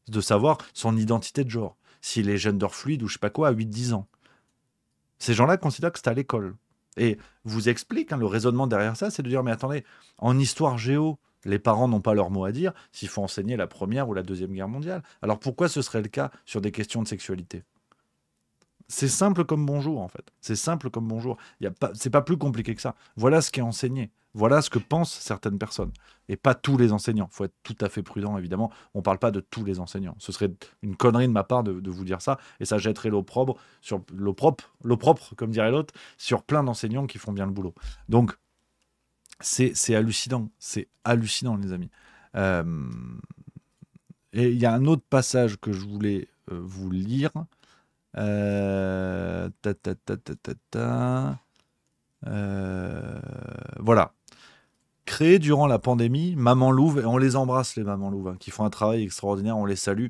de savoir son identité de genre, s'il est gender fluide ou je sais pas quoi à 8-10 ans. Ces gens-là considèrent que c'est à l'école. Et vous explique, le raisonnement derrière ça, c'est de dire, mais attendez, en histoire géo, les parents n'ont pas leur mot à dire s'il faut enseigner la Première ou la Deuxième Guerre mondiale. Alors pourquoi ce serait le cas sur des questions de sexualité ? C'est simple comme bonjour, en fait. C'est simple comme bonjour. C'est pas plus compliqué que ça. Voilà ce qui est enseigné. Voilà ce que pensent certaines personnes. Et pas tous les enseignants. Il faut être tout à fait prudent, évidemment. On ne parle pas de tous les enseignants. Ce serait une connerie de ma part de vous dire ça. Et ça jetterait l'opprobre, comme dirait l'autre, sur plein d'enseignants qui font bien le boulot. Donc, c'est hallucinant. C'est hallucinant, les amis. Et il y a un autre passage que je voulais vous lire. Voilà. Créé durant la pandémie, Maman Louve, et on les embrasse les Maman Louve, qui font un travail extraordinaire, on les salue,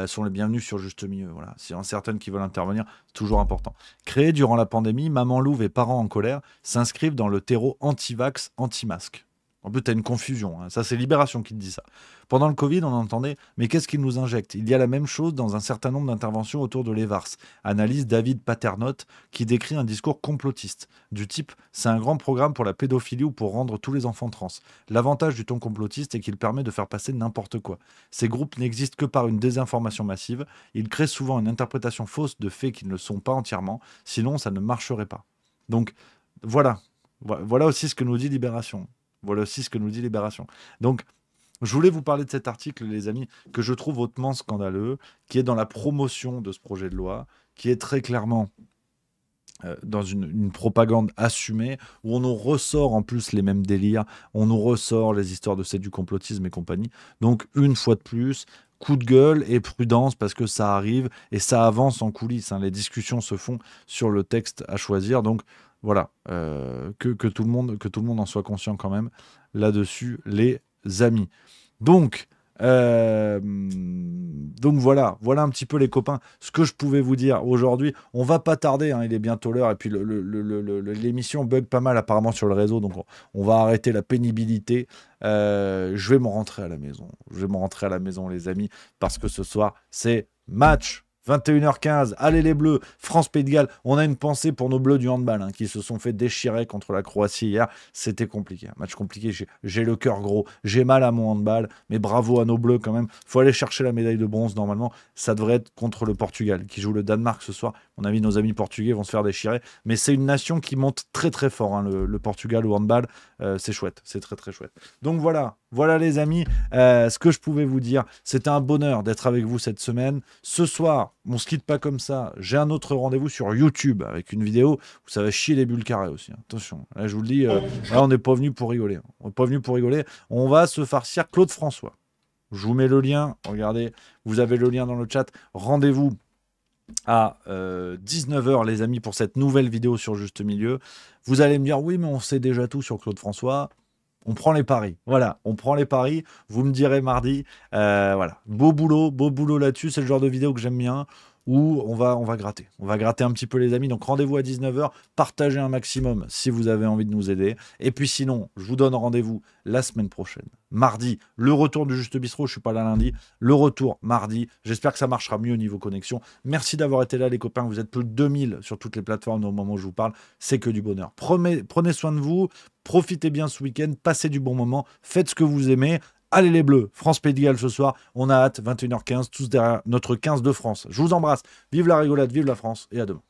sont les bienvenus sur Juste Milieu. Voilà. S'il y en a certaines qui veulent intervenir, c'est toujours important. Créé durant la pandémie, Maman Louve et Parents en colère s'inscrivent dans le terreau anti-vax, anti-masque. En plus, tu as une confusion. Ça, c'est Libération qui te dit ça. Pendant le Covid, on entendait « Mais qu'est-ce qu'ils nous injectent ?» Il y a la même chose dans un certain nombre d'interventions autour de l'Evars. Analyse David Paternotte qui décrit un discours complotiste. Du type « C'est un grand programme pour la pédophilie ou pour rendre tous les enfants trans. L'avantage du ton complotiste est qu'il permet de faire passer n'importe quoi. Ces groupes n'existent que par une désinformation massive. Ils créent souvent une interprétation fausse de faits qui ne le sont pas entièrement. Sinon, ça ne marcherait pas. » Donc, voilà. Voilà aussi ce que nous dit Libération. Voilà aussi ce que nous dit Libération. Donc, je voulais vous parler de cet article, les amis, que je trouve hautement scandaleux, qui est dans la promotion de ce projet de loi, qui est très clairement dans une propagande assumée, où on nous ressort en plus les mêmes délires, on nous ressort les histoires de c'est du complotisme et compagnie. Donc, une fois de plus, coup de gueule et prudence, parce que ça arrive et ça avance en coulisses. Les discussions se font sur le texte à choisir. Donc, voilà, que tout le monde en soit conscient quand même là-dessus, les amis. Donc voilà un petit peu les copains, ce que je pouvais vous dire aujourd'hui. On va pas tarder, il est bientôt l'heure, et puis l'émission bug pas mal apparemment sur le réseau, donc on va arrêter la pénibilité. Je vais m'en rentrer à la maison, les amis, parce que ce soir, c'est match 21h15, allez les Bleus, France-Pays de Galles. On a une pensée pour nos Bleus du handball qui se sont fait déchirer contre la Croatie hier. C'était compliqué, un match compliqué. J'ai le cœur gros, j'ai mal à mon handball, mais bravo à nos Bleus quand même. Faut aller chercher la médaille de bronze normalement. Ça devrait être contre le Portugal qui joue le Danemark ce soir. On a vu nos amis portugais vont se faire déchirer, mais c'est une nation qui monte très très fort, le Portugal au handball. C'est chouette, c'est très très chouette. Donc voilà les amis, ce que je pouvais vous dire. C'était un bonheur d'être avec vous cette semaine. Ce soir, on se quitte pas comme ça. J'ai un autre rendez-vous sur YouTube avec une vidéo où ça va chier les bulles carrées aussi. Attention, là je vous le dis, là, on n'est pas venu pour rigoler. On va se farcir Claude François. Je vous mets le lien. Regardez, vous avez le lien dans le chat. Rendez-vous à 19h les amis pour cette nouvelle vidéo sur Juste Milieu. Vous allez me dire oui mais on sait déjà tout sur Claude François. On prend les paris, voilà, on prend les paris, vous me direz mardi, voilà, beau boulot là-dessus, c'est le genre de vidéo que j'aime bien, où on va gratter. On va gratter un petit peu les amis. Donc rendez-vous à 19h, partagez un maximum si vous avez envie de nous aider. Et puis sinon, je vous donne rendez-vous la semaine prochaine. Mardi, le retour du Juste Bistrot. Je suis pas là lundi. Le retour mardi. J'espère que ça marchera mieux au niveau connexion. Merci d'avoir été là les copains. Vous êtes plus de 2000 sur toutes les plateformes au moment où je vous parle. C'est que du bonheur. Prenez soin de vous. Profitez bien ce week-end. Passez du bon moment. Faites ce que vous aimez. Allez les Bleus, France-Pays de Galles ce soir, on a hâte, 21h15, tous derrière notre 15 de France. Je vous embrasse, vive la rigolade, vive la France et à demain.